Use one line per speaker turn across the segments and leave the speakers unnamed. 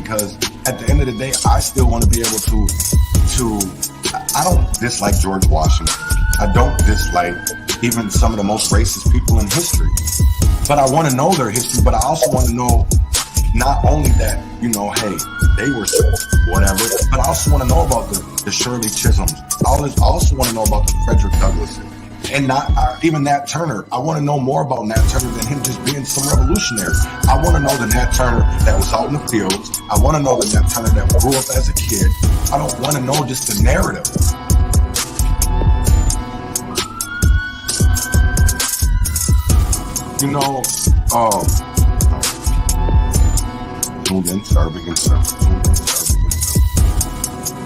because at the end of the day, I still want to be able I don't dislike George Washington. I don't dislike even some of the most racist people in history. But I want to know their history, but I also want to know not only that, you know, hey, they were whatever, but I also want to know about the Shirley Chisholms. I also want to know about the Frederick Douglass. And not even Nat Turner. I want to know more about Nat Turner than him just being some revolutionary. I want to know the Nat Turner that was out in the fields. I want to know the Nat Turner that grew up as a kid. I don't want to know just the narrative. You know, tuned in to our big and stuff.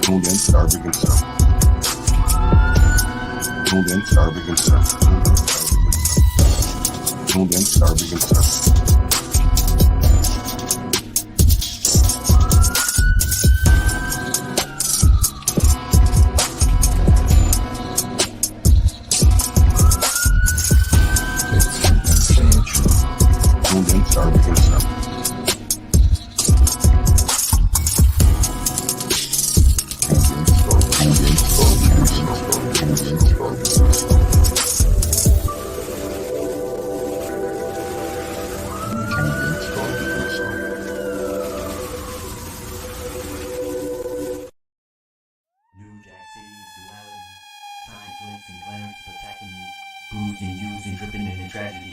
Tuned in to our big and stuff. Tuned in to our big and stuff. Tuned in to our big and stuff. Tuned in to our big and stuff.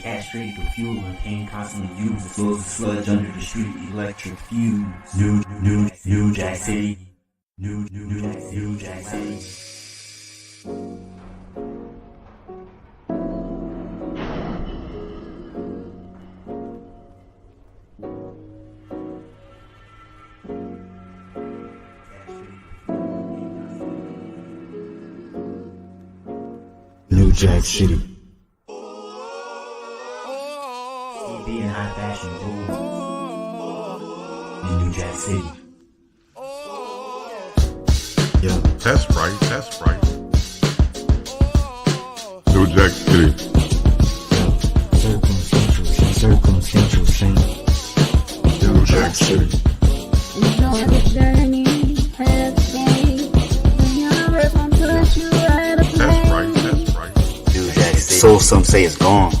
Castrated with fuel and pain constantly used. It slows the sludge under the street, electric fuse. New Jack City. New Jack City. New Jack City. Be in high fashion in New Jack City.
Yeah, that's right. New Jack City.
Circumstantial Saint.
New Jack City.
You know the journey has changed. The universe won't put you out of place.
That's right.
New Jack City. Soul, some say, is gone.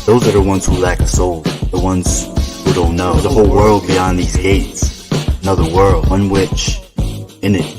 Those are the ones who lack a soul, the ones who don't know. There's a whole world beyond these gates, another world, one which, in it,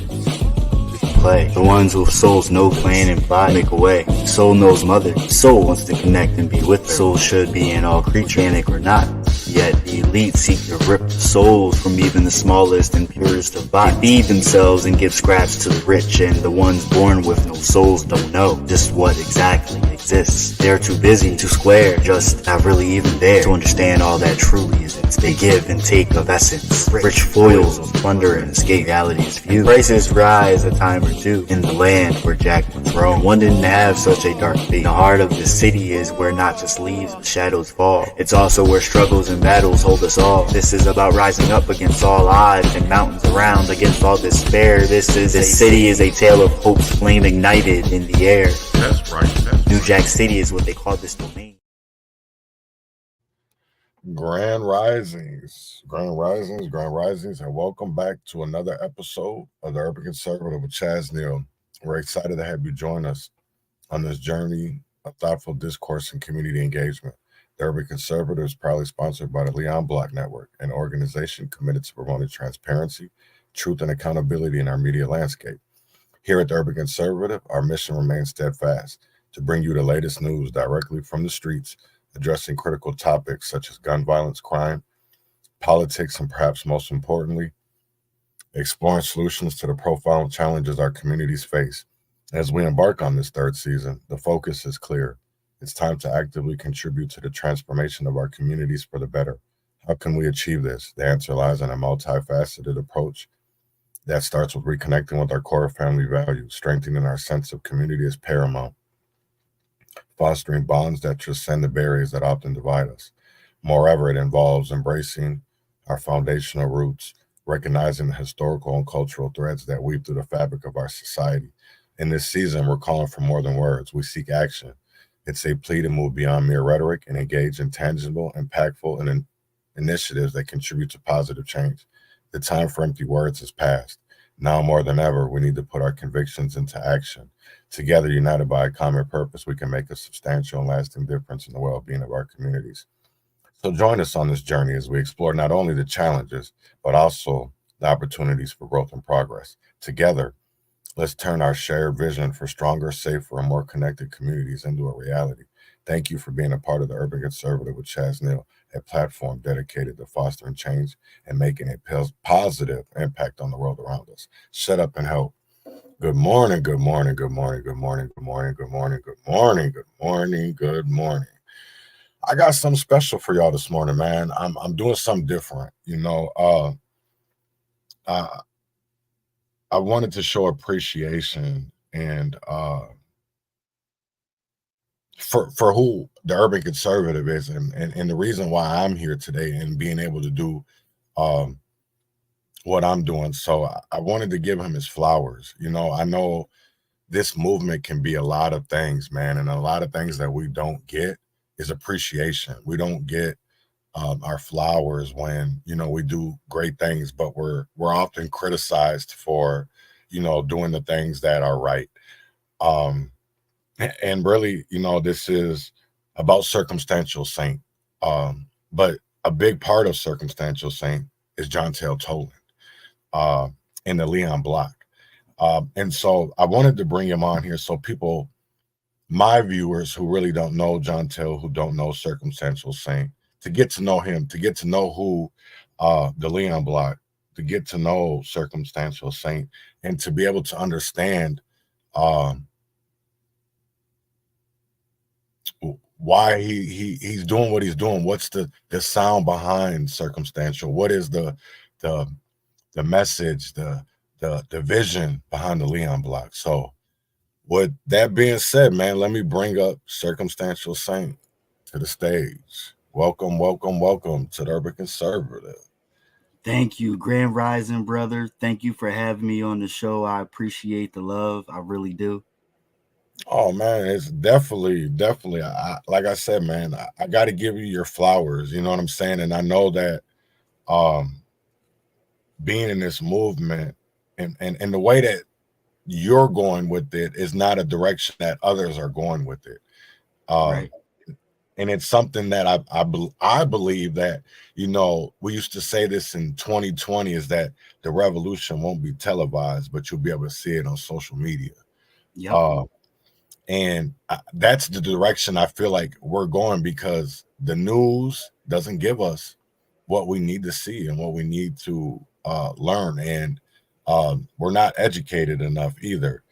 we can play. The ones who have souls know plan and plot, make a way. Soul knows mother, soul wants to connect and be with her. Soul should be in all creatures, organic or not. Yet the elite seek to rip the souls from even the smallest and purest of bodies. They feed themselves and give scraps to the rich, and the ones born with no souls don't know just what exactly exists. They're too busy, too square, just not really even there to understand all that truly is. They give and take of essence, rich foils of plunder and escape. Reality is few. Prices rise a time or two in the land where Jack once roamed. One didn't have such a dark fate. The heart of the city is where not just leaves but shadows fall. It's also where struggles and battles hold us all. This is about rising up against all odds and mountains around against all despair. This city is a tale of hope's flame ignited in the air.
That's right.
New Jack City is what they call this domain.
Grand Risings, and welcome back to another episode of the Urban Conservative with Chaz Neal. We're excited to have you join us on this journey of thoughtful discourse and community engagement. The Urban Conservative is proudly sponsored by the Leon Block Network, an organization committed to promoting transparency, truth, and accountability in our media landscape. Here at the Urban Conservative, our mission remains steadfast: to bring you the latest news directly from the streets, addressing critical topics such as gun violence, crime, politics, and perhaps most importantly, exploring solutions to the profound challenges our communities face. As we embark on this third season, the focus is clear. It's time to actively contribute to the transformation of our communities for the better. How can we achieve this? The answer lies in a multifaceted approach that starts with reconnecting with our core family values. Strengthening our sense of community is paramount. Fostering bonds that transcend the barriers that often divide us. Moreover, it involves embracing our foundational roots, recognizing the historical and cultural threads that weave through the fabric of our society. In this season, we're calling for more than words. We seek action. It's a plea to move beyond mere rhetoric and engage in tangible, impactful, and initiatives that contribute to positive change. The time for empty words is past. Now more than ever, we need to put our convictions into action. Together, united by a common purpose, we can make a substantial and lasting difference in the well-being of our communities. So join us on this journey as we explore not only the challenges, but also the opportunities for growth and progress. Together, let's turn our shared vision for stronger, safer, and more connected communities into a reality. Thank you for being a part of the Urban Conservative with Chaz Neal, a platform dedicated to fostering change and making a positive impact on the world around us. Shut up and help. Good morning, good morning, good morning, good morning, good morning, good morning, good morning, good morning, good morning. I got something special for y'all this morning, man. I'm doing something different. I wanted to show appreciation and for who the Urban Conservative is, and the reason why I'm here today and being able to do what I'm doing. So I wanted to give him his flowers. I know this movement can be a lot of things, man, and a lot of things that we don't get is appreciation. We don't get our flowers when we do great things, but we're often criticized for doing the things that are right. And really, this is about Circumstantial Saint. But a big part of Circumstantial Saint is John Taylor Toland and the Leon Block. And so I wanted to bring him on here so people, my viewers who really don't know John Taylor, who don't know Circumstantial Saint, to get to know him, to get to know who the Leon Block, to get to know Circumstantial Saint, and to be able to understand why he's doing what he's doing. What's the sound behind Circumstantial? What is the message, the vision behind the Leon Block? So with that being said, man, let me bring up Circumstantial Saint to the stage. Welcome, welcome, welcome to the Urban Conservative.
Thank you, Grand Rising, brother. Thank you for having me on the show. I appreciate the love. I really do.
Oh man, it's definitely. Like I said, man, I got to give you your flowers. You know what I'm saying? And I know that being in this movement and the way that you're going with it is not a direction that others are going with it.
Right.
And it's something that I believe that, we used to say this in 2020 is that the revolution won't be televised, but you'll be able to see it on social media.
Yep.
And that's the direction I feel like we're going, because the news doesn't give us what we need to see and what we need to learn. And we're not educated enough either.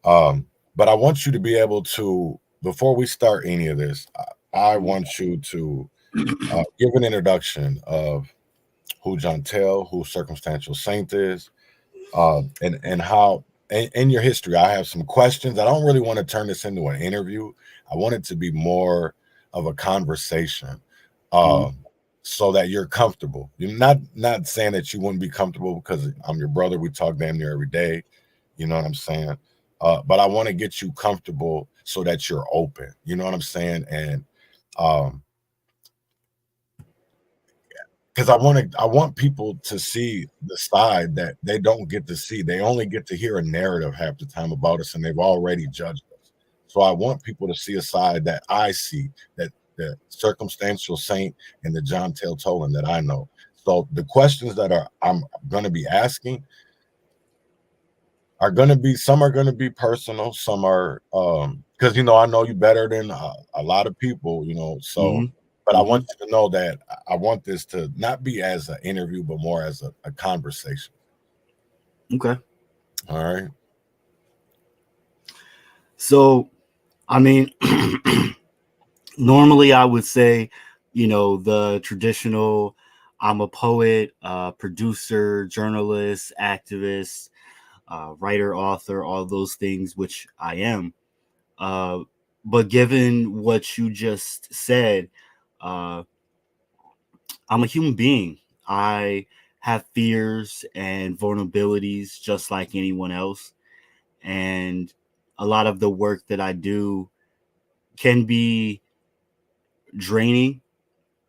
But I want you to be able to, before we start any of this, I want you to give an introduction of who John Taylor, who Circumstantial Saint is, and how in your history. I have some questions. I don't really want to turn this into an interview. I want it to be more of a conversation, so that you're comfortable. You're not saying that you wouldn't be comfortable because I'm your brother. We talk damn near every day. You know what I'm saying? But I want to get you comfortable so that you're open. You know what I'm saying? And because I want people to see the side that they don't get to see. They only get to hear a narrative half the time about us, and they've already judged us. So I want people to see a side that I see, that the Circumstantial Saint and the John Taylor Toland that I know. So the questions that I'm going to be asking are going to be, some are going to be personal, some are because I know you better than a lot of people, so. But I want you to know that I want this to not be as an interview, but more as a conversation.
Okay.
All right.
So, I mean, normally I would say, the traditional, I'm a poet, producer, journalist, activist, writer, author, all those things, which I am. But given what you just said, I'm a human being. I have fears and vulnerabilities just like anyone else. And a lot of the work that I do can be draining,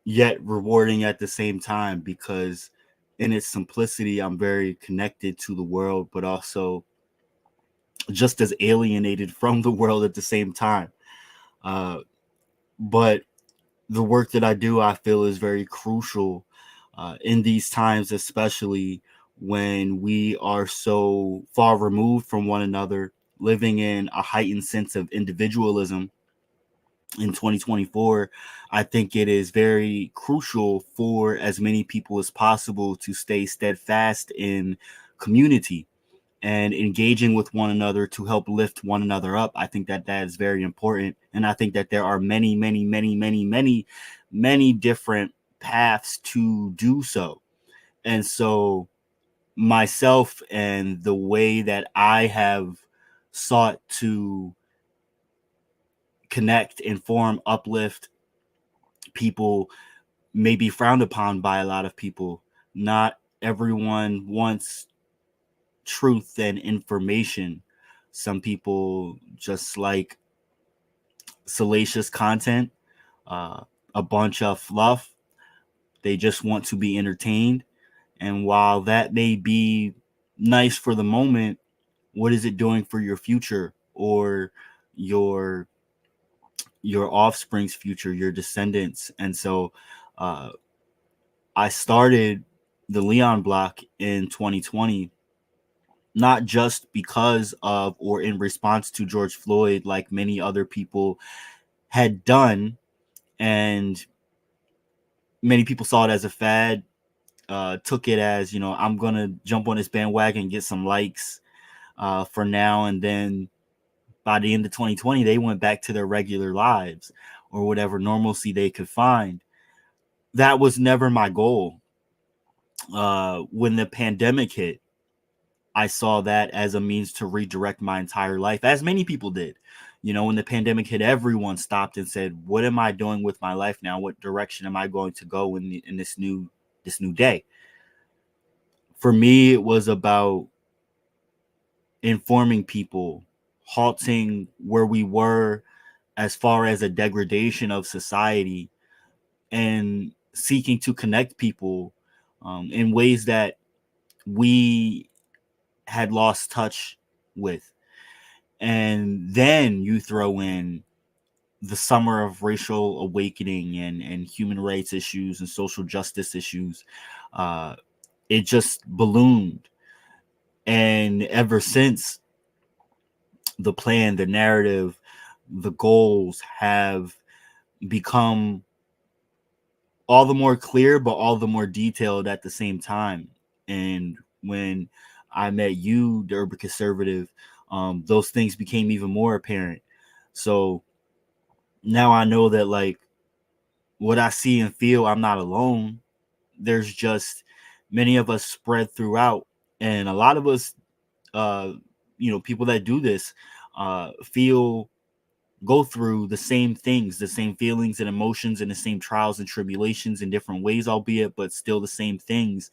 yet rewarding at the same time, because in its simplicity, I'm very connected to the world, but also just as alienated from the world at the same time. But the work that I do, I feel, is very crucial in these times, especially when we are so far removed from one another, living in a heightened sense of individualism in 2024. I think it is very crucial for as many people as possible to stay steadfast in community and engaging with one another to help lift one another up. I think that that is very important. And I think that there are many different paths to do so. And so, myself and the way that I have sought to connect, inform, uplift people may be frowned upon by a lot of people. Not everyone wants truth and information. Some people just like salacious content, uh, a bunch of fluff. They just want to be entertained. And while that may be nice for the moment, what is it doing for your future or your your offspring's future, your descendants? And so uh, I started the Leon Block in 2020, not just because of or in response to George Floyd, like many other people had done. And many people saw it as a fad, took it as, I'm going to jump on this bandwagon, get some likes for now. And then by the end of 2020, they went back to their regular lives or whatever normalcy they could find. That was never my goal. When the pandemic hit, I saw that as a means to redirect my entire life, as many people did. When the pandemic hit, everyone stopped and said, "What am I doing with my life now? What direction am I going to go in this new day?" For me, it was about informing people, halting where we were as far as a degradation of society, and seeking to connect people in ways that we had lost touch with. And then you throw in the summer of racial awakening and human rights issues and social justice issues. It just ballooned. And ever since, the plan, the narrative, the goals have become all the more clear, but all the more detailed at the same time. And when I met you, the urban conservative, those things became even more apparent. So now I know that, like, what I see and feel, I'm not alone. There's just many of us spread throughout, and a lot of us, people that do this, go through the same things, the same feelings and emotions, and the same trials and tribulations in different ways, albeit, but still the same things.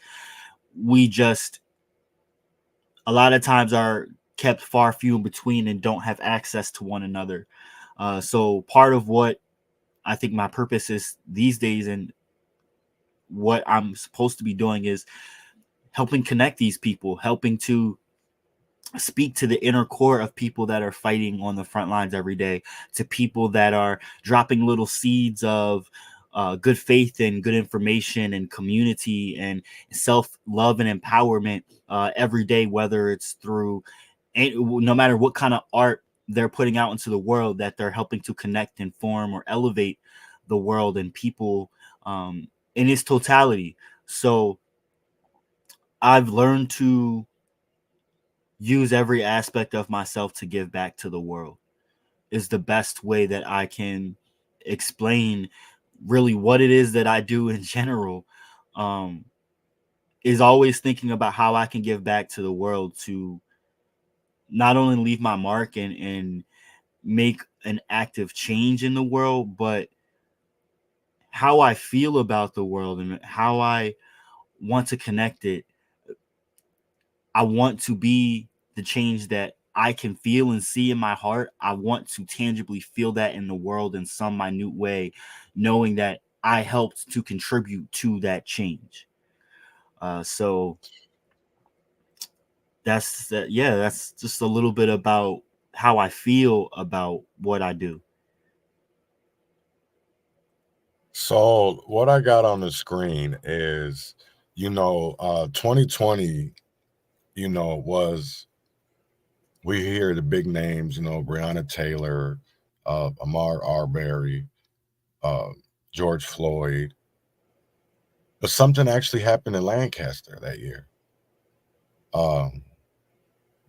We just, a lot of times, are kept far few in between and don't have access to one another. So part of what I think my purpose is these days, and what I'm supposed to be doing, is helping connect these people, helping to speak to the inner core of people that are fighting on the front lines every day, to people that are dropping little seeds of good faith and good information and community and self-love and empowerment every day, whether it's through, no matter what kind of art they're putting out into the world, that they're helping to connect, inform, or elevate the world and people in its totality. So I've learned to use every aspect of myself to give back to the world, is the best way that I can explain really what it is that I do in general. Is always thinking about how I can give back to the world, to not only leave my mark and make an active change in the world, but how I feel about the world and how I want to connect it. I want to be the change that I can feel and see in my heart. I want to tangibly feel that in the world in some minute way, knowing that I helped to contribute to that change. So that's just a little bit about how I feel about what I do.
So what I got on the screen is, 2020, was, we hear the big names, Breonna Taylor, Ahmaud Arbery, George Floyd, but something actually happened in Lancaster that year.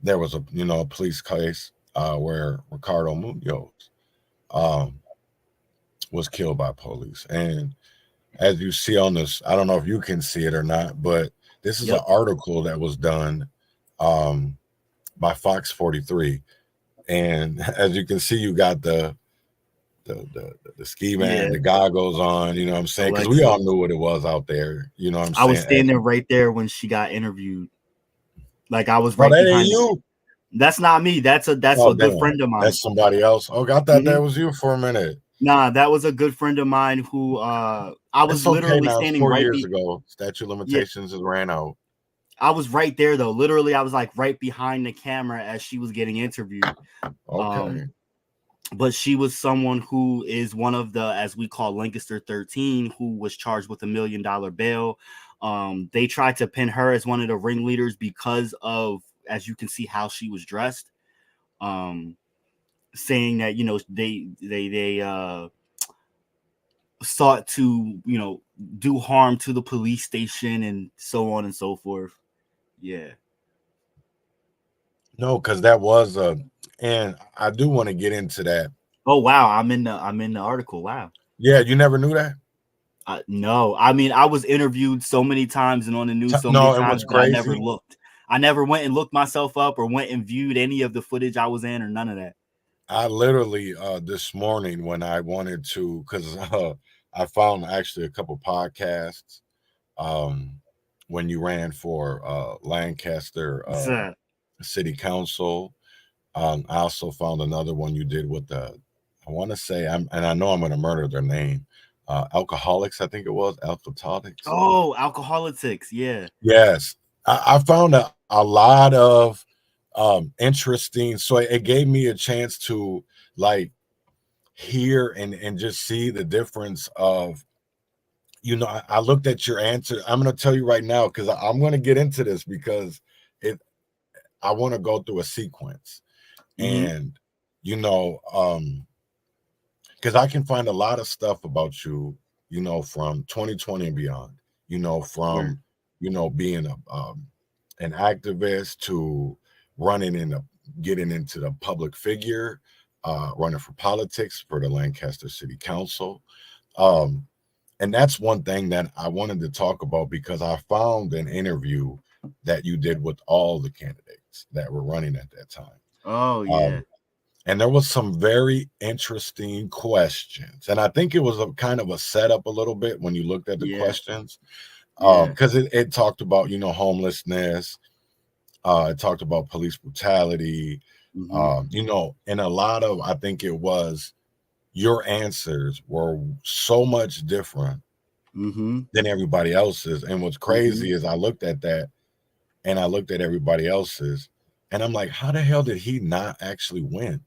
There was a police case where Ricardo Munoz was killed by police, and as you see on this, I don't know if you can see it or not, but this is an article that was done by Fox 43, and as you can see, you got the ski man, the goggles on, you know what I'm saying? Because we all knew what it was out there, you know what I'm saying?
I was standing right there when she got interviewed. Like I was right
that
behind
ain't you.
That's not me. That's a good friend of mine.
That's somebody else. Oh, I thought that was you for a minute.
Nah, that was a good friend of mine who I was literally standing
4 years ago. Statute of limitations has ran out.
I was right there though. Literally, I was like right behind the camera as she was getting interviewed.
Okay.
But she was someone who is one of the, as we call Lancaster 13, who was charged with $1 million bail. They tried to pin her as one of the ringleaders because of, as you can see, how she was dressed. Saying that, they sought to, do harm to the police station and so on and so forth. Yeah.
No, because that was and I do want to get into that.
Oh wow, I'm in the article. Wow.
Yeah, you never knew that?
No, I mean, I was interviewed so many times and on the news so many times that I never looked. I never went and looked myself up or went and viewed any of the footage I was in or none of that.
I literally this morning when I wanted to, because I found actually a couple podcasts when you ran for Lancaster City Council. I also found another one you did with I want to say, and I know I'm going to murder their name, Alcoholics, I think it was, Alcoholics.
Oh, Alcoholics, yeah.
Yes. I found a lot of interesting, so it gave me a chance to like hear and just see the difference of, I looked at your answer. I'm going to tell you right now, because I'm going to get into this because I want to go through a sequence. And because I can find a lot of stuff about you, from 2020 and beyond, from being an activist to getting into the public figure, running for politics for the Lancaster City Council. And that's one thing that I wanted to talk about, because I found an interview that you did with all the candidates that were running at that time.
Oh, yeah.
And there was some very interesting questions. And I think it was a kind of a setup a little bit when you looked at the questions, because it talked about, homelessness. It talked about police brutality, and a lot of, I think it was, your answers were so much different than everybody else's. And what's crazy is I looked at that and I looked at everybody else's and I'm like, how the hell did he not actually win?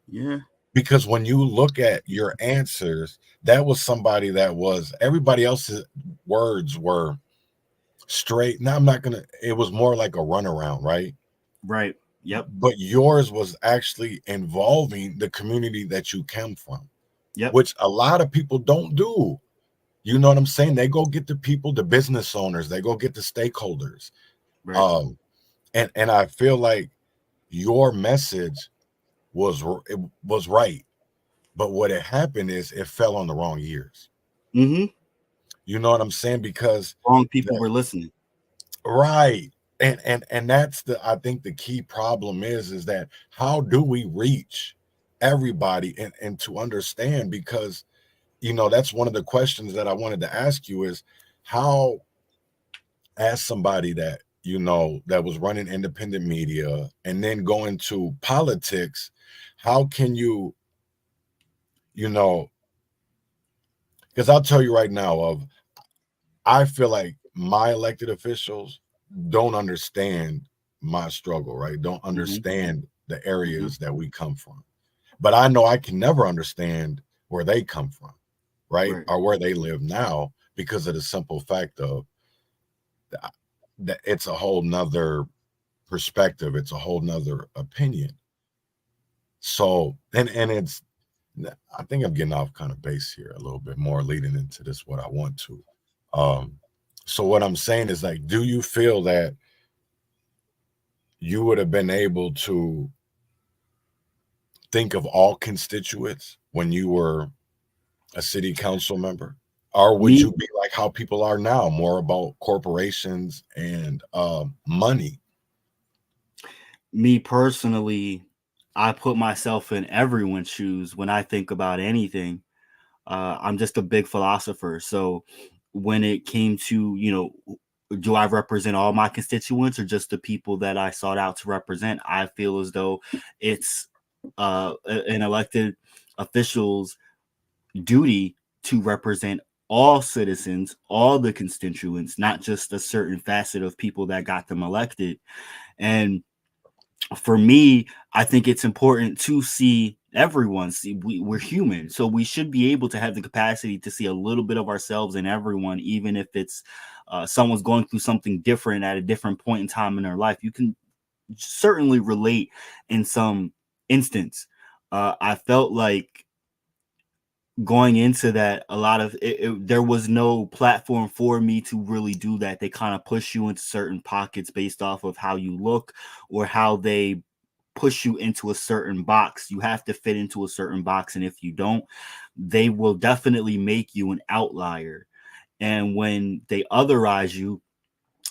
Yeah.
Because when you look at your answers, that was somebody that was, everybody else's words were straight. Now it was more like a runaround, right?
Right. Yep.
But yours was actually involving the community that you came from.
Yep.
Which a lot of people don't do. You know what I'm saying? They go get the people, the business owners, they go get the stakeholders.
Right.
And I feel like your message was right. But what had happened is it fell on the wrong ears. You know what I'm saying? Because
wrong people were listening.
Right. And that's I think the key problem is that how do we reach everybody and to understand? Because that's one of the questions that I wanted to ask you is how, as somebody that that was running independent media and then going to politics, how can you because I'll tell you right now, I feel like my elected officials don't understand my struggle, right? Don't understand the areas that we come from. But I know I can never understand where they come from, right? Or where they live now, because of the simple fact of that it's a whole nother perspective. It's a whole nother opinion. So, and it's, I think I'm getting off kind of base here a little bit more, leading into this, what I want to. So what I'm saying is, like, do you feel that you would have been able to think of all constituents when you were a city council member? Or would you be like how people are now, more about corporations and money?
Me personally, I put myself in everyone's shoes when I think about anything. I'm just a big philosopher. So when it came to, do I represent all my constituents or just the people that I sought out to represent? I feel as though it's an elected official's duty to represent all citizens, all the constituents, not just a certain facet of people that got them elected. And for me, I think it's important to see everyone. See, we're human, so we should be able to have the capacity to see a little bit of ourselves in everyone, even if it's someone's going through something different at a different point in time in their life. You can certainly relate in some instance. I felt like going into that, a lot of there was no platform for me to really do that. They kind of push you into certain pockets based off of how you look or how they push you into a certain box. You have to fit into a certain box, and if you don't, they will definitely make you an outlier. And when they otherize you,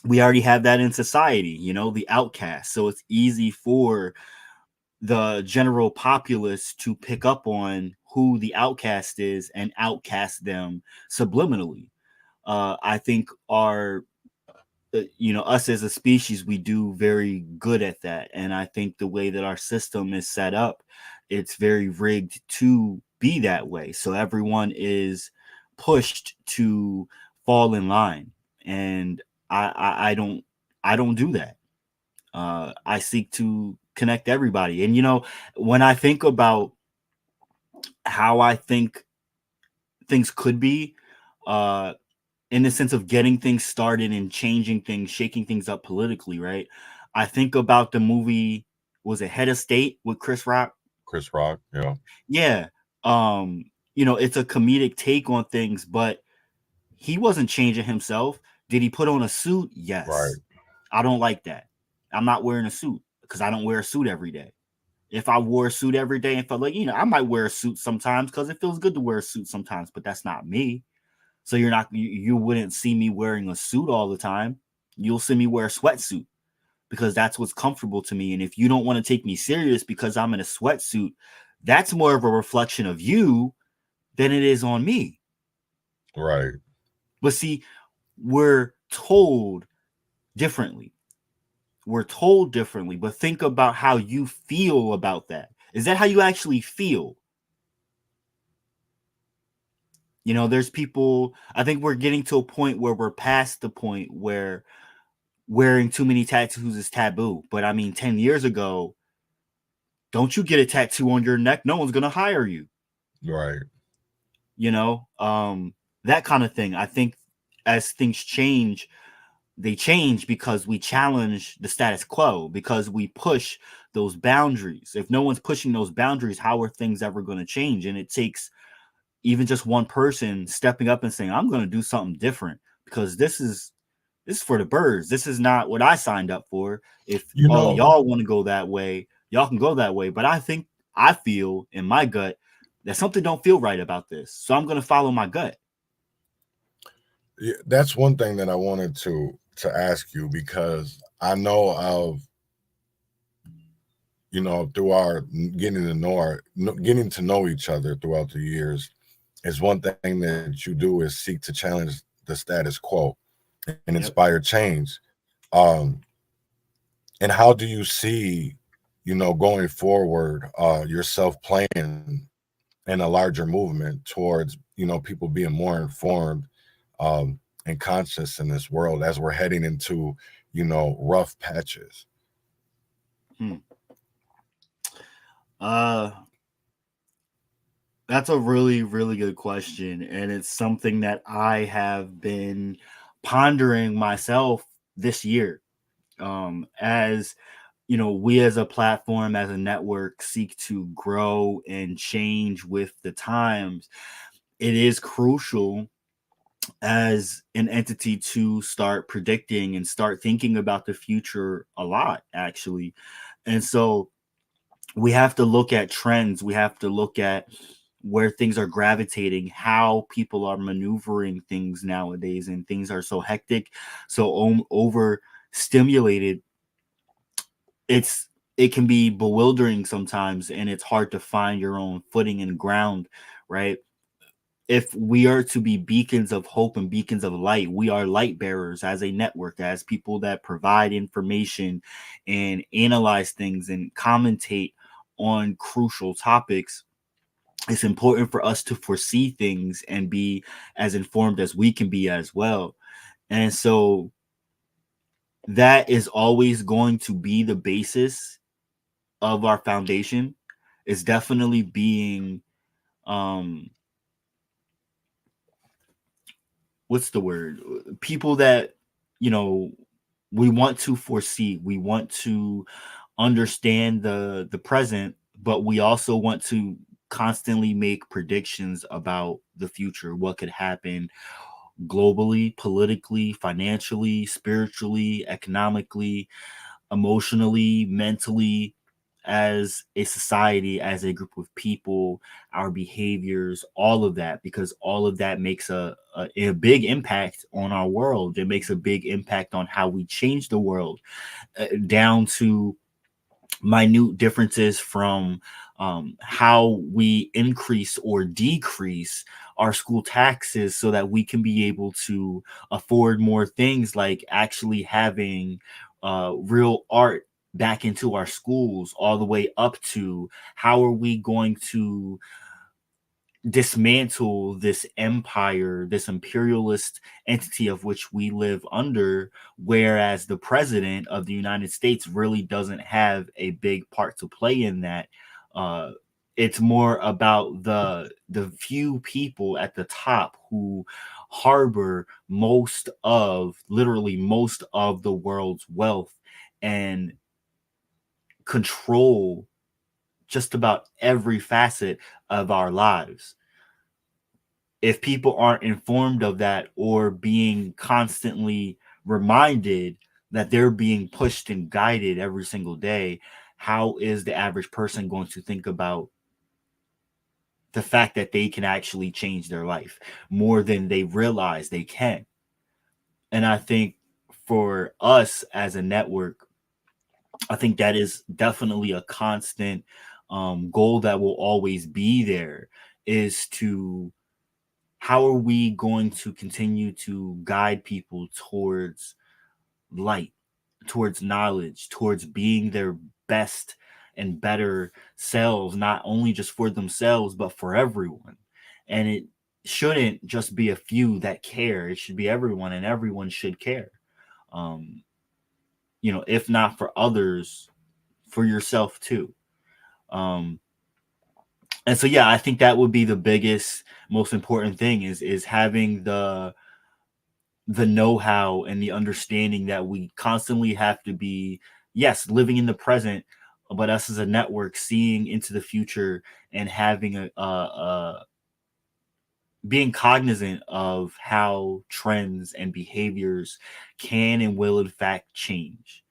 we already have that in society, the outcast. So it's easy for the general populace to pick up on who the outcast is and outcast them subliminally. I think us as a species, we do very good at that. And I think the way that our system is set up, it's very rigged to be that way. So everyone is pushed to fall in line. And I don't do that. I seek to connect everybody. And, when I think about how I think things could be, in the sense of getting things started and changing things, shaking things up politically, right? I think about the movie, was it Head of State with Chris Rock?
Chris Rock, yeah.
Yeah. It's a comedic take on things, but he wasn't changing himself. Did he put on a suit? Yes.
Right.
I don't like that. I'm not wearing a suit because I don't wear a suit every day. If I wore a suit every day and felt like, I might wear a suit sometimes because it feels good to wear a suit sometimes, but that's not me. So you wouldn't see me wearing a suit all the time. You'll see me wear a sweatsuit because that's what's comfortable to me. And if you don't want to take me serious because I'm in a sweatsuit, that's more of a reflection of you than it is on me.
Right.
But see, we're told differently. But think about how you feel about that. Is that how you actually feel? There's people, I think we're getting to a point where we're past the point where wearing too many tattoos is taboo. But 10 years ago, don't you get a tattoo on your neck, no one's going to hire you.
Right.
That kind of thing. I think as things change, they change because we challenge the status quo, because we push those boundaries. If no one's pushing those boundaries, how are things ever going to change? And it takes even just one person stepping up and saying, I'm going to do something different because this is for the birds. This is not what I signed up for. If all of y'all want to go that way, y'all can go that way. But I feel in my gut that something don't feel right about this. So I'm going to follow my gut.
Yeah, that's one thing that I wanted to ask you, because I know of, through our getting to know each other throughout the years, is one thing that you do is seek to challenge the status quo and inspire change. And how do you see, going forward, yourself playing in a larger movement towards, people being more informed, and conscious in this world as we're heading into, rough patches?
That's a really, really good question. And it's something that I have been pondering myself this year. As we as a platform, as a network, seek to grow and change with the times, it is crucial as an entity to start predicting and start thinking about the future a lot, actually. And so we have to look at trends. We have to look at where things are gravitating, how people are maneuvering things nowadays, and things are so hectic, so over stimulated. It can be bewildering sometimes, and it's hard to find your own footing and ground, right? If we are to be beacons of hope and beacons of light, we are light bearers as a network, as people that provide information and analyze things and commentate on crucial topics. It's important for us to foresee things and be as informed as we can be as well. And so that is always going to be the basis of our foundation. Is definitely being what's the word, people that we want to foresee, we want to understand the present, but we also want to constantly make predictions about the future, what could happen globally, politically, financially, spiritually, economically, emotionally, mentally, as a society, as a group of people, our behaviors, all of that, because all of that makes a big impact on our world. It makes a big impact on how we change the world, down to minute differences from how we increase or decrease our school taxes so that we can be able to afford more things, like actually having real art back into our schools, all the way up to how are we going to dismantle this empire, this imperialist entity of which we live under, whereas the president of the United States really doesn't have a big part to play in that. It's more about the few people at the top who harbor literally most of the world's wealth and control just about every facet of our lives. If people aren't informed of that or being constantly reminded that they're being pushed and guided every single day, how is the average person going to think about the fact that they can actually change their life more than they realize they can? And I think for us as a network, I think that is definitely a constant goal that will always be there, is to how are we going to continue to guide people towards light, towards knowledge, towards being their best and better selves, not only just for themselves, but for everyone. And it shouldn't just be a few that care. It should be everyone, and everyone should care. Um, if not for others, for yourself too. Um, and so, yeah, I think that would be the biggest, most important thing is having the know-how and the understanding that we constantly have to be, yes, living in the present, but us as a network seeing into the future and having a being cognizant of how trends and behaviors can and will in fact change.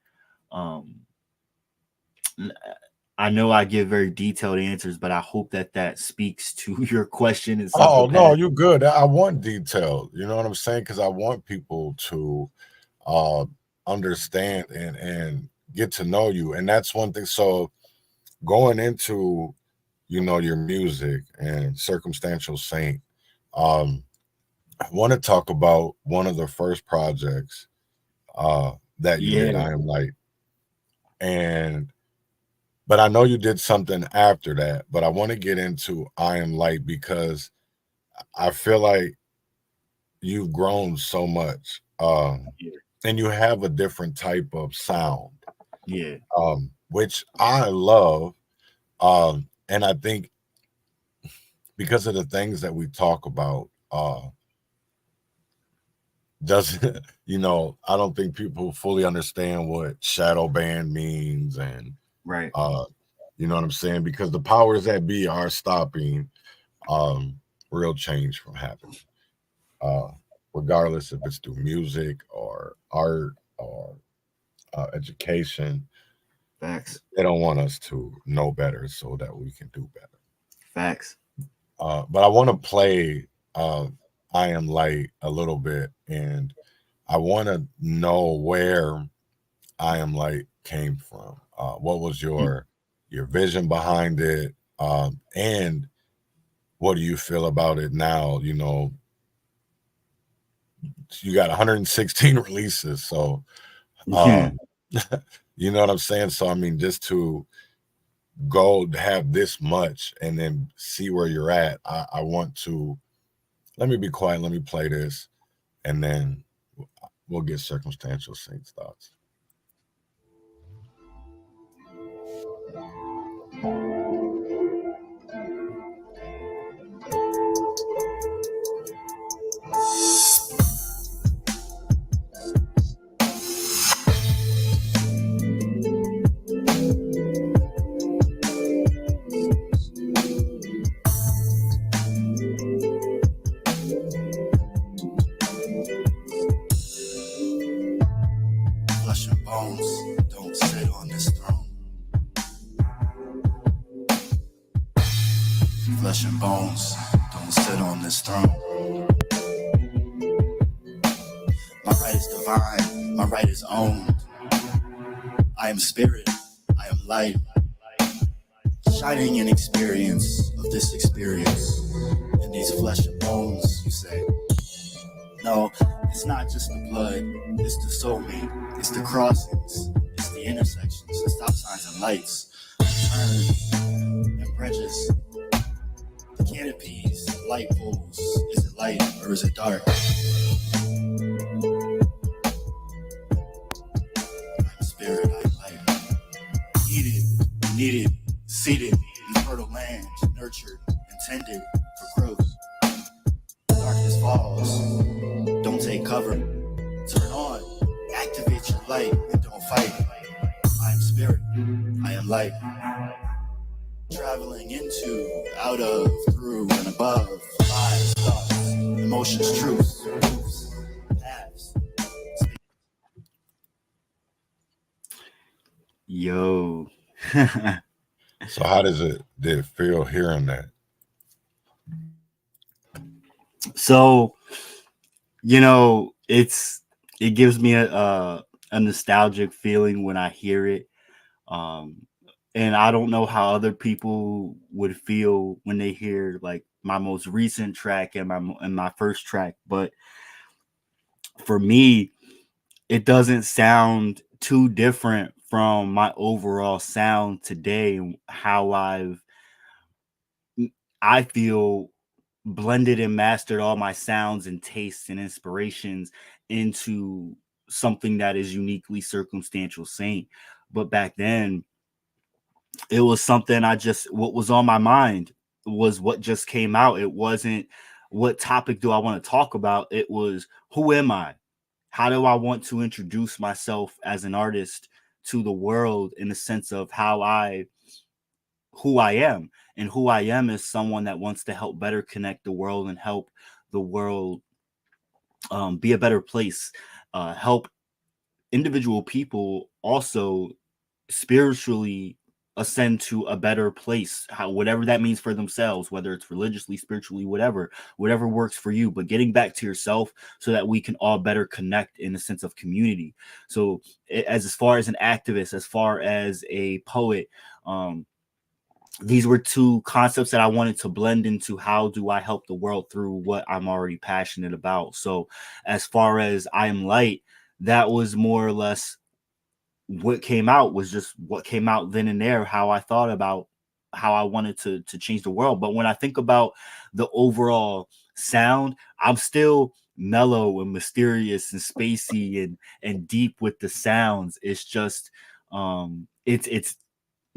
Um, I know I give very detailed answers, but I hope that speaks to your question in some
Oh no,
capacity.
you good. I want detail. You know what I'm saying? Because I want people to uh understand and get to know you. And that's one thing. So going into, your music and Circumstantial Saint, I want to talk about one of the first projects that you did,
Yeah.
I Am Light. And but I know you did something after that, but I want to get into I Am Light because I feel like you've grown so much,
Yeah.
and you have a different type of sound,
Yeah.
which I love. And I think because of the things that we talk about, doesn't I don't think people fully understand what shadow ban means, and
Right.
you know what I'm saying, because the powers that be are stopping real change from happening, uh regardless if it's through music or art or education.
Facts.
They don't want us to know better so that we can do better.
Facts.
But I want to play I Am Light a little bit, and I want to know where I Am Light came from. What was your vision behind it, and what do you feel about it now? You got 116 releases, so
Yeah.
you know what I'm saying. So I mean, just to go to have this much and then see where you're at. I want to let me be quiet. Let me play this, and then we'll get Circumstantial Saint's thoughts.
Flesh and bones don't sit on this throne. Flesh and bones don't sit on this throne. My right is divine, my right is owned. I am spirit, I am light, shining in experience of this experience. In these flesh and bones, you say. No, it's not just the blood, it's the soulmate, it's the crossings, it's the intersections, the stop signs and lights, turns and bridges, the canopies, light poles. Is it light or is it dark? I'm spirit, I'm light. Eated, needed, seated in fertile land, nurtured, intended for growth. Darkness falls. Don't take cover. Turn on. Activate your light and don't fight. I am spirit. I am light. Traveling into, out of, through, and above. Lives, thoughts, emotions, truths, paths. Yo.
So how did it feel hearing that?
So, it gives me a nostalgic feeling when I hear it. And I don't know how other people would feel when they hear like my most recent track and my first track, but for me, it doesn't sound too different from my overall sound today and how I feel blended and mastered all my sounds and tastes and inspirations into something that is uniquely Circumstantial Saint. But back then, it was something what was on my mind was what just came out. It wasn't what topic do I want to talk about. It was, who am I? How do I want to introduce myself as an artist to the world in the sense of who I am? And who I am is someone that wants to help better connect the world and help the world be a better place, help individual people also spiritually ascend to a better place, whatever that means for themselves, whether it's religiously, spiritually, whatever works for you, but getting back to yourself so that we can all better connect in a sense of community. So as far as an activist, as far as a poet, these were two concepts that I wanted to blend into how do I help the world through what I'm already passionate about. So as far as I Am Light, that was more or less what came out, was just what came out then and there, how I thought about how I wanted to change the world. But when I think about the overall sound, I'm still mellow and mysterious and spacey and deep with the sounds. It's just it's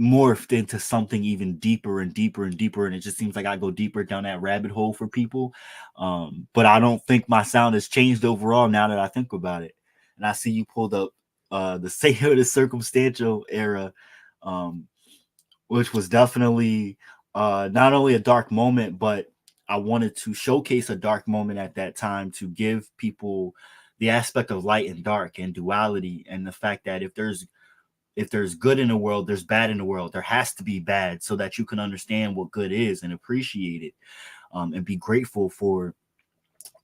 morphed into something even deeper and deeper and deeper, and it just seems like I go deeper down that rabbit hole for people. But I don't think my sound has changed overall now that I think about it. And I see you pulled up the Sainthood of Circumstantial era, which was definitely not only a dark moment, but I wanted to showcase a dark moment at that time to give people the aspect of light and dark and duality, and the fact that if there's good in the world, there's bad in the world. There has to be bad so that you can understand what good is and appreciate it, and be grateful for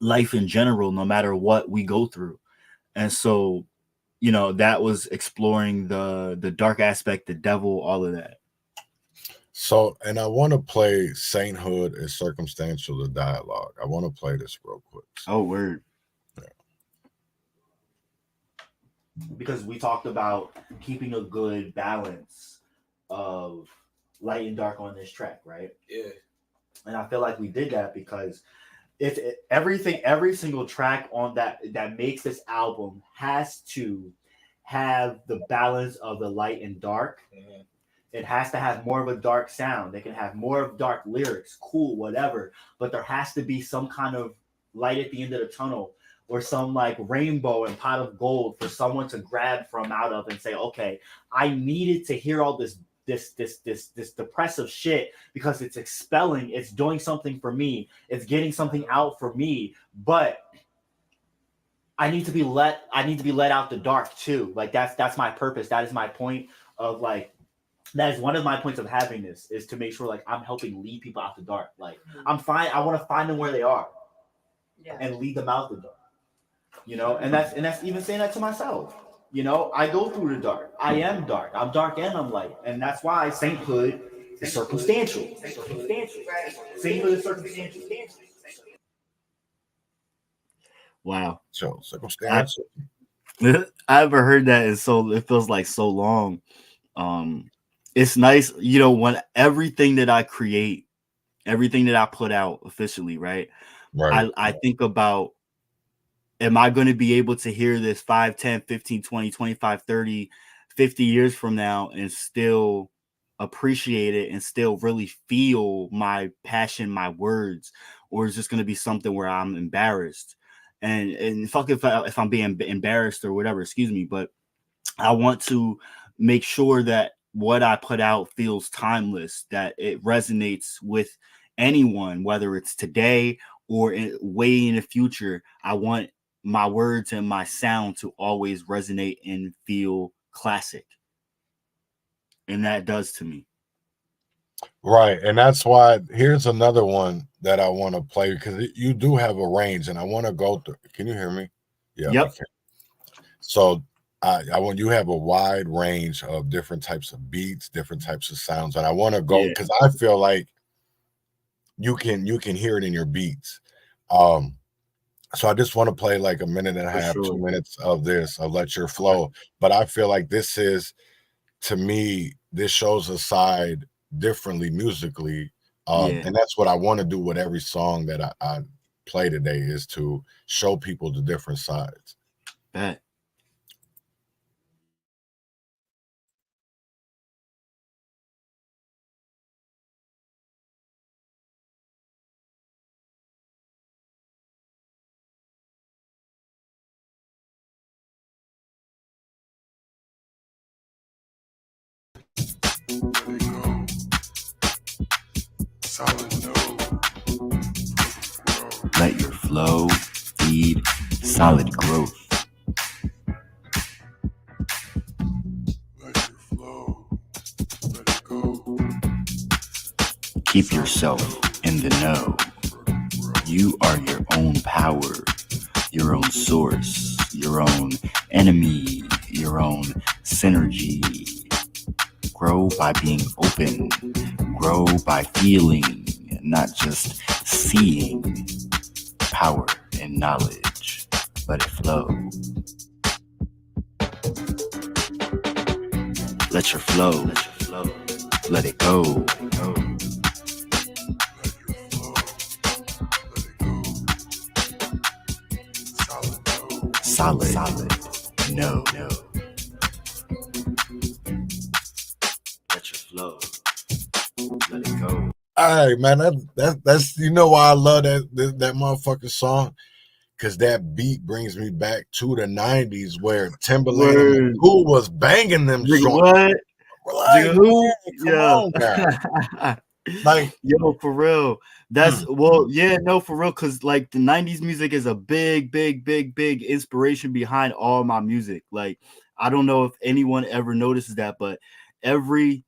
life in general, no matter what we go through. And so, that was exploring the dark aspect, the devil, all of that.
So, and I want to play Sainthood is Circumstantial, the dialogue. I want to play this real quick.
Oh, word. Yeah. Because we talked about keeping a good balance of light and dark on this track, right?
Yeah.
And I feel like we did that because every single track on that makes this album has to have the balance of the light and dark. Mm-hmm. It has to have more of a dark sound. They can have more of dark lyrics, cool, whatever. But there has to be some kind of light at the end of the tunnel, or some like rainbow and pot of gold for someone to grab from out of and say, okay, I needed to hear all this depressive shit because it's expelling, it's doing something for me, it's getting something out for me, but I need to be let out the dark too. Like that's my purpose. That is my point of like. That is one of my points of having this, is to make sure like I'm helping lead people out the dark. Like I'm fine. I want to find them where they are, and lead them out the dark. And that's even saying that to myself. I go through the dark. I am dark. I'm dark and I'm light, and that's why sainthood is circumstantial. Sainthood is circumstantial. Wow.
So circumstantial.
I haven't heard that in it feels like so long. It's nice, when everything that I create, everything that I put out officially, right? I think about, am I going to be able to hear this 5, 10, 15, 20, 25, 30, 50 years from now and still appreciate it and still really feel my passion, my words? Or is this going to be something where I'm embarrassed? And fuck if I'm being embarrassed or whatever, excuse me, but I want to make sure that what I put out feels timeless, that it resonates with anyone, whether it's today or way in the future. I want my words and my sound to always resonate and feel classic. And that does to me.
Right. And that's why here's another one that I want to play, because you do have a range and I want to go through. Can you hear me? Yeah.
Yep.
So I want you have a wide range of different types of beats, different types of sounds, and I want to go because I feel like you can hear it in your beats. So I just want to play like a minute and a half, 2 minutes of this, of Let Your Flow. But I feel like this is, to me, this shows a side differently musically, and that's what I want to do with every song that I play today, is to show people the different sides.
Bet. Let your flow feed solid growth. Let your flow, let it go. Keep yourself in the know. You are your own power, your own source, your own enemy, your own synergy. Grow by being open. Grow by feeling, not just seeing. Power and knowledge. Let it flow. Let your flow. Let your flow. Let it go. Let it go. Let your flow. Let it go. solid. No. Let your flow. Let it go.
All right, man. That's you know why I love that motherfucking song. Cause that beat brings me back to the 90s where Timberland and who was banging them songs.
What?
Like,
Who?
come on now. Like,
yo, for real. That's well, yeah, no, for real. Cause like the 90s music is a big inspiration behind all my music. Like, I don't know if anyone ever notices that, but every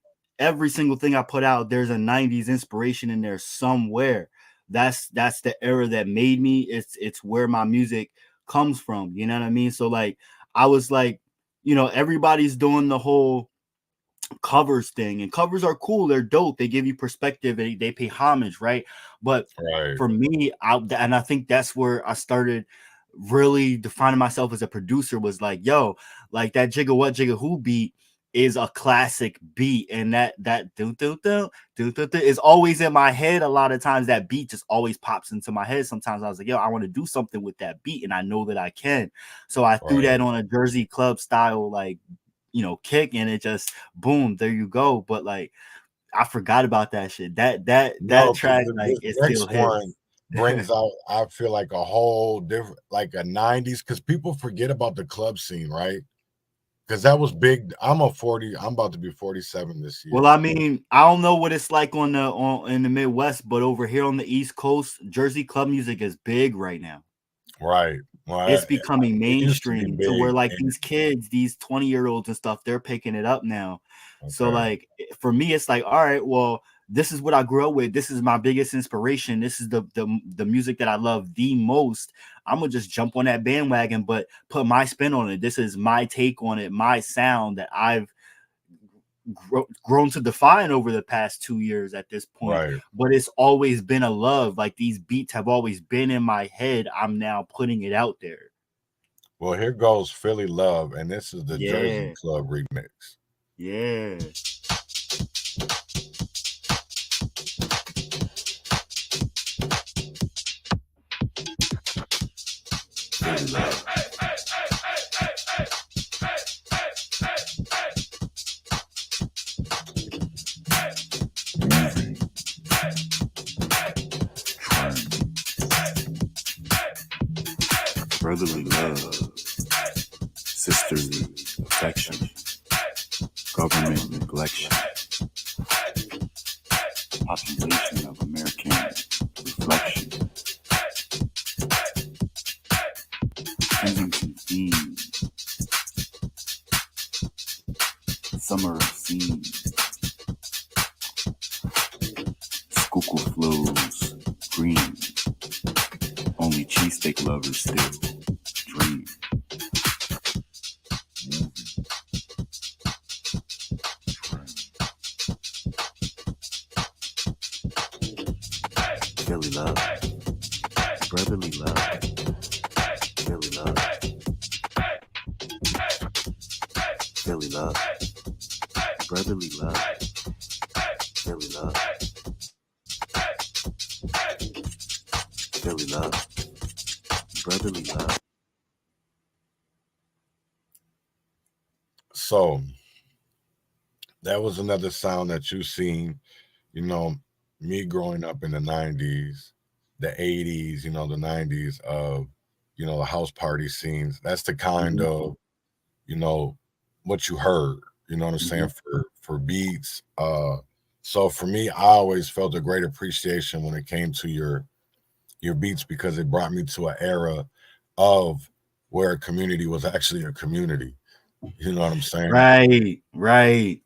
single thing I put out, there's a 90s inspiration in there somewhere. That's the era that made me. It's where my music comes from. You know what I mean? So like I was like, everybody's doing the whole covers thing, and covers are cool, they're dope, they give you perspective, they pay homage, right? But for me, I think that's where I started really defining myself as a producer, was like, yo, like that Jigga What Jigga Who beat is a classic beat, and that do do do do do is always in my head. A lot of times that beat just always pops into my head. Sometimes I was like, yo, I want to do something with that beat, and I know that I can. So I threw that on a Jersey club style, like, kick, and it just boom, there you go. But like I forgot about that shit. That track, like, it still hits.
One brings out, I feel like, a whole different, like a 90s, because people forget about the club scene, right? Because that was big. I'm about to be 47 this year.
Well, I mean, I don't know what it's like in the Midwest, but over here on the East Coast, Jersey club music is big right now.
Right. Well,
it's becoming mainstream to where like these kids, these 20-year-olds and stuff, they're picking it up now. Okay. So like for me, it's like, all right, well, this is what I grew up with. This is my biggest inspiration. This is the music that I love the most. I'm gonna just jump on that bandwagon, but put my spin on it. This is my take on it, my sound that I've grown to define over the past 2 years at this point. Right. But it's always been a love. Like these beats have always been in my head. I'm now putting it out there.
Well, here goes Philly Love, and this is the Jersey Club remix.
Yeah. Philly Love. Brotherly love, sisterly affection, government neglection, population of American reflection, Kensington theme, summer of scene, Schuylkill flows green, only cheesesteak lovers still dream. Philly love, brotherly love, Philly love, Philly love, brotherly love, Philly love, Philly love, brotherly love.
So that was another sound that you've seen, me growing up in the 90s, the 80s, the 90s of, the house party scenes. That's the kind of, what you heard, you know what I'm saying, for beats. So for me, I always felt a great appreciation when it came to your beats, because it brought me to an era of where a community was actually a community. You know what I'm saying?
Right.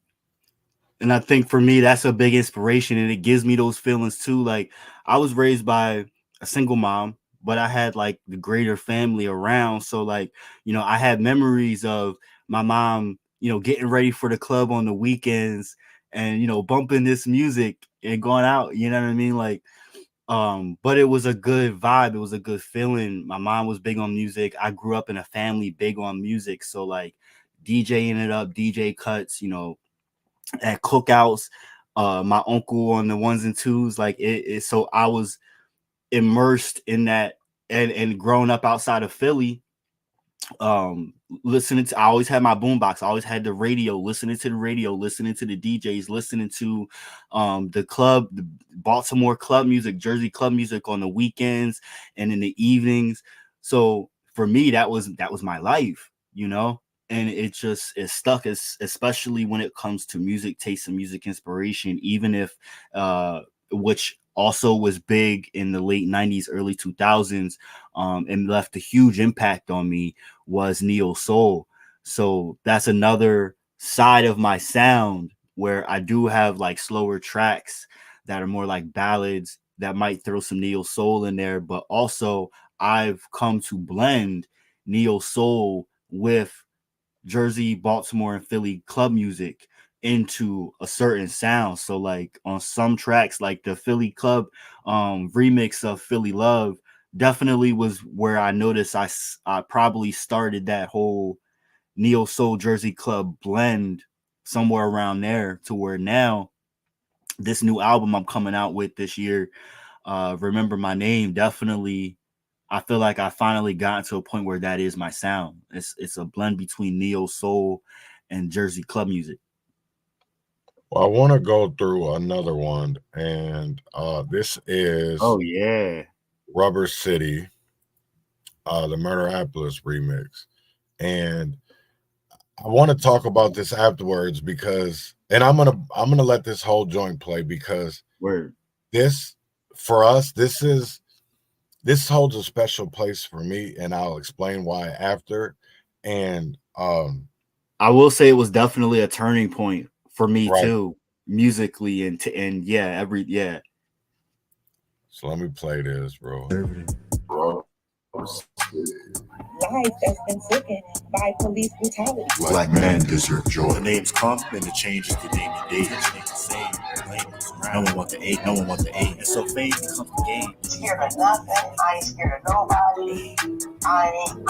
And I think for me, that's a big inspiration, and it gives me those feelings too. Like I was raised by a single mom, but I had like the greater family around. So like, I had memories of my mom, getting ready for the club on the weekends and, bumping this music and going out, you know what I mean? Like, but it was a good vibe. It was a good feeling. My mom was big on music. I grew up in a family big on music. So like DJing it up, DJ cuts, at cookouts, my uncle on the ones and twos, like it. So I was immersed in that and growing up outside of Philly, listening to, I always had my boombox, I always had the radio, listening to the radio, listening to the DJs, listening to the Baltimore club music, Jersey club music on the weekends and in the evenings. So for me, that was my life, you know. And it stuck, especially when it comes to music taste and music inspiration, even if which also was big in the late 90s, early 2000s, and left a huge impact on me, was neo soul. So that's another side of my sound where I do have like slower tracks that are more like ballads that might throw some neo soul in there, but also I've come to blend neo soul with Jersey, Baltimore, and Philly club music into a certain sound. So like on some tracks, like the Philly club remix of Philly Love definitely was where I noticed I probably started that whole neo soul Jersey club blend somewhere around there, to where now this new album I'm coming out with this year, Remember My Name, definitely I feel like I finally gotten to a point where that is my sound. It's a blend between neo soul and Jersey club music.
Well, I want to go through another one, and this is Rubber City, the Murderopolis remix. And I want to talk about this afterwards because, and I'm gonna let this whole joint play because this, for us, this holds a special place for me, and I'll explain why after. And
I will say it was definitely a turning point for me too, musically and yeah.
So let me play this, bro.
Life that's been taken by police brutality.
Black man deserve joy.
The names come and the change is the name of the day. It's the same. No one want the A, no one want the A. And so fame becomes the game.
Scared of nothing. I ain't scared of nobody. I ain't.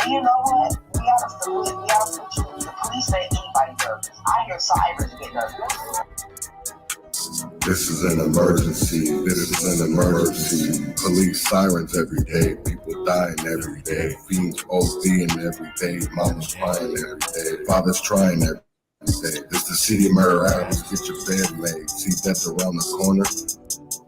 And you know what? We gotta the police say anybody nervous. I hear sirens get nervous.
This is an emergency. This is an emergency. Police sirens every day. People dying every day. Fiends ODing every day. Mama's crying every day. Father's trying every day. This the city of Murderopolis. Get your bed made. See death around the corner.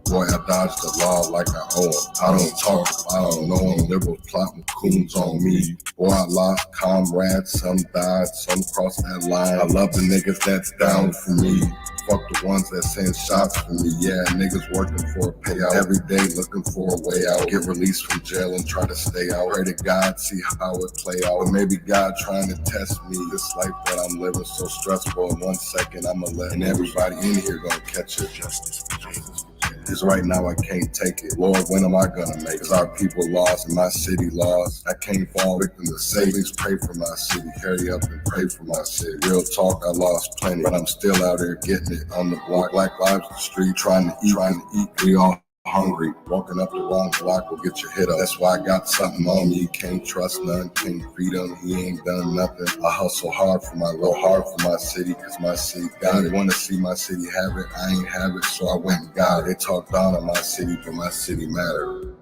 Boy, I dodged the law like I owe 'em. I don't talk, I don't know 'em. Liberals plotting coons on me. Boy, I lost comrades. Some died, some crossed that line. I love the niggas that's down for me. Fuck the ones that send shots for me. Yeah, niggas working for a payout. Every day looking for a way out. Get released from jail and try to stay out. Pray to God, see how it play out. But maybe God trying to test me. This life that I'm living so stressful. In 1 second, I'ma let and everybody in here gonna catch it. Justice for Jesus. Because right now I can't take it. Lord, when am I gonna make it? Cause our people lost and my city lost. I can't fall victim to say, please pray for my city. Hurry up and pray for my city. Real talk, I lost plenty, but I'm still out here getting it on the block. Black lives on the street, trying to eat. We all hungry. Walking up the wrong block will get your hit up. That's why I got something on me. Can't trust none, can't feed him. He ain't done nothing. I hustle hard for my city, cause my city got it. Wanna see my city have it, I ain't have it, so I went and got it. They talk down on my city, but my city matter.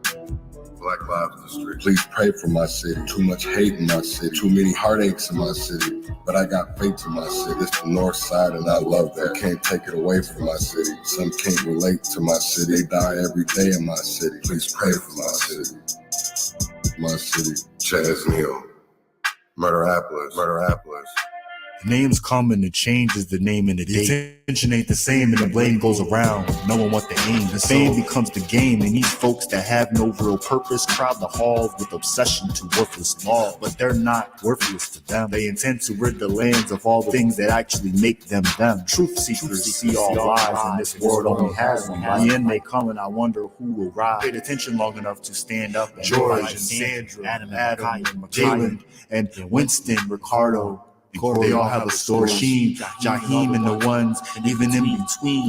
Black lives in the street. Please pray for my city. Too much hate in my city. Too many heartaches in my city. But I got faith in my city. It's the north side and I love that. Can't take it away from my city. Some can't relate to my city. They die every day in my city. Please pray for my city. My city. Chaz Neal. Murderopolis.
The names come and the change is the name and the date. The intention ain't the same and the blame goes around. No one want the aim. The fame becomes the game, and these folks that have no real purpose crowd the halls with obsession to worthless law. But they're not worthless to them. They intend to rid the lands of all the things that actually make them them. Truth seekers see all lies, and this world only has one life. The end may come, and I wonder who will rise. Paid attention long enough to stand up. And George and Sandra, Adam, Jalen, and Winston, Ricardo, They all have a story. Sheen, Jaheim, and the ones, and even in between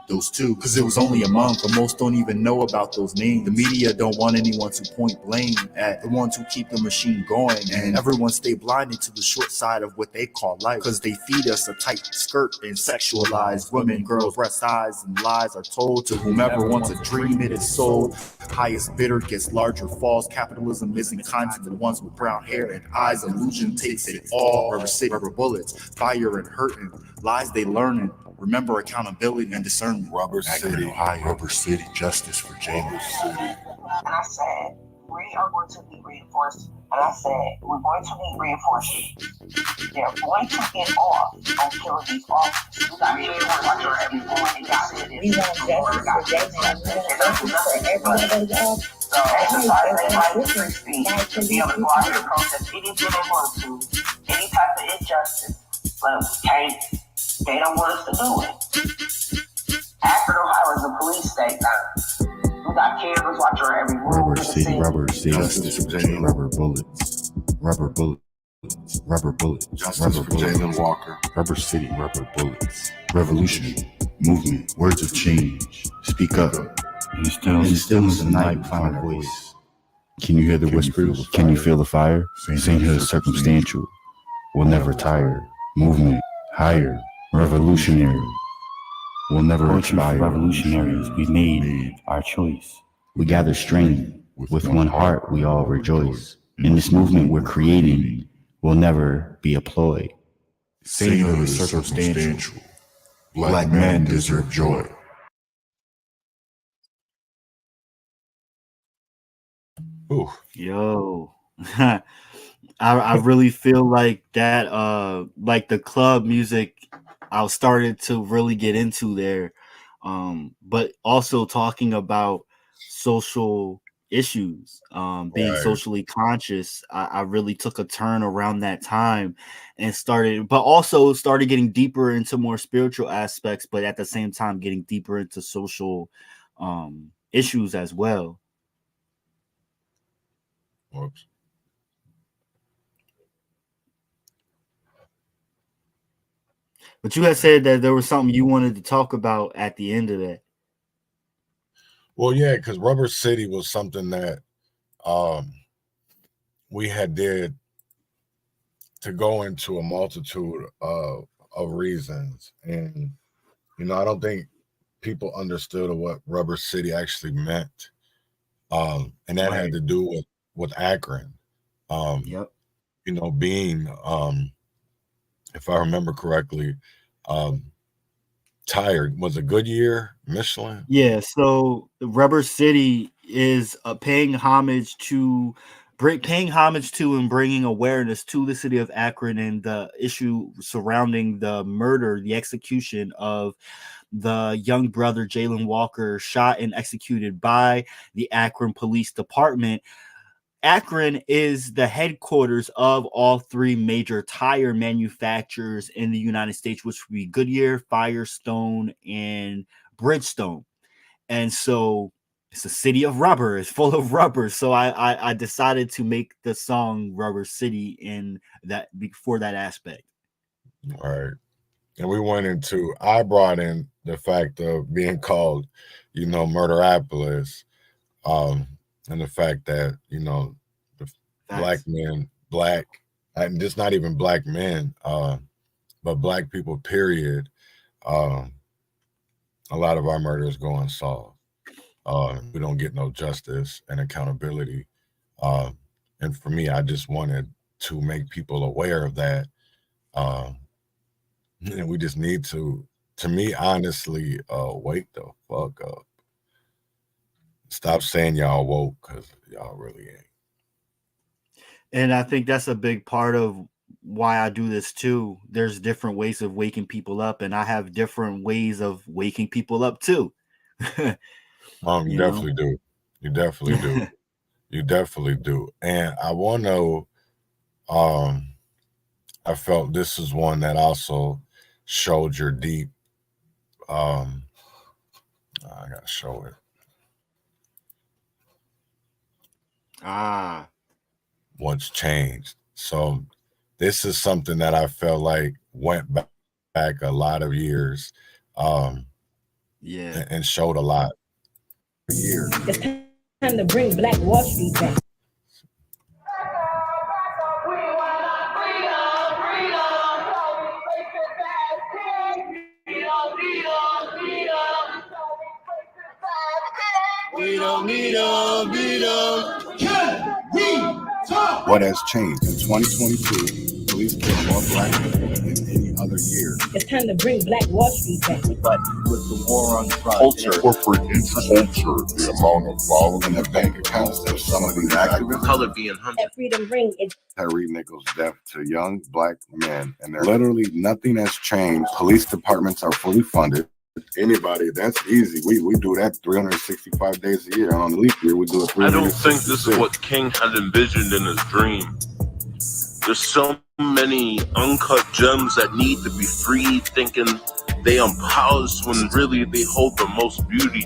those two. Cause it was only a month, but most don't even know about those names. The media don't want anyone to point blame at the ones who keep the machine going, and everyone stay blinded to the short side of what they call life. Cause they feed us a tight skirt and sexualize women, girls, breast eyes, and lies are told to whomever wants a dream. It is sold. Highest bidder gets larger falls. Capitalism isn't kind to the ones with brown hair and eyes. Illusion takes it all. Rubber city, rubber bullets, fire and hurting, lies they learning. Remember accountability and discernment.
Rubber City,
Ohio. Rubber City, justice for James.
And I said, we are going to be reinforced. And I said, we're going to be reinforced. They're going to get off on killing these officers. We got here watching every morning.
We want justice for Jason. We want justice for everybody else.
So exercise their right to free speech to be able to go out here and protest anything they want to, any type of injustice. But they don't want us to do it. Akron, Ohio is a police state now. We got cameras watching every room.
Rubber city, justice for Jalen. Rubber bullets, rubber bullets, rubber bullets,
Justice for Jalen Walker.
Rubber city, rubber bullets, revolution, movement, words of change. Speak up. In the stillness of the night, find a voice. Can you hear the whispers? Can you feel the fire? Sainthood is circumstantial. We'll never tire. Movement, higher, revolutionary. We'll never expire. Revolutionaries, we made our choice. We gather strength. With one heart, we all rejoice. In this movement we're creating, will never be a ploy.
Sainthood is circumstantial. Black men deserve joy.
Ooh.
Yo, I really feel like that, like the club music I started to really get into there, but also talking about social issues, being
Right.
socially conscious. I really took a turn around that time and but also started getting deeper into more spiritual aspects, but at the same time getting deeper into social issues as well.
Whoops.
But you had said that there was something you wanted to talk about at the end of that.
Well, yeah, because Rubber City was something that we had did to go into a multitude of reasons. And, I don't think people understood what Rubber City actually meant. And that had to do with Akron.
Yep.
Being, if I remember correctly, tired. Was a Goodyear, Michelin?
Yeah, so Rubber City is paying homage to and bringing awareness to the city of Akron and the issue surrounding the murder, the execution of the young brother Jalen Walker, shot and executed by the Akron Police Department. Akron is the headquarters of all three major tire manufacturers in the United States, which would be Goodyear, Firestone, and Bridgestone. And so it's a city of rubber. It's full of rubber. So I decided to make the song Rubber City in that for that aspect.
All right. And I brought in the fact of being called, Murderapolis, and the fact that, the black men, and just not even black men, but black people, period, a lot of our murders go unsolved. We don't get no justice and accountability. And for me, I just wanted to make people aware of that. And we just need to me, honestly, wake the fuck up. Stop saying y'all woke, because y'all really ain't.
And I think that's a big part of why I do this too. There's different ways of waking people up, and I have different ways of waking people up too.
You definitely do. You definitely do. You definitely do. And I want to, I felt this is one that also showed your deep, I gotta show it. What's changed. So this is something that I felt like went back a lot of years,
Yeah.
and showed a lot. Years.
It's time to bring Black Wall Street back.
What has changed? In 2022, police kill more black people than any other year.
It's time to bring Black Wall Street back.
But with the war on drugs,
Culture, corporate culture, the amount of volume
In the bank accounts of some of these activists,
Color being hunted.
That Freedom Ring is
Tyree Nichols' death to young black men, and literally nothing has changed. Police departments are fully funded. Anybody, that's easy. We do that 365 days a year. On the leap year, we do it.
I don't think this is what King had envisioned in his dream. There's so many uncut gems that need to be freed, thinking they unpolished when really they hold the most beauty.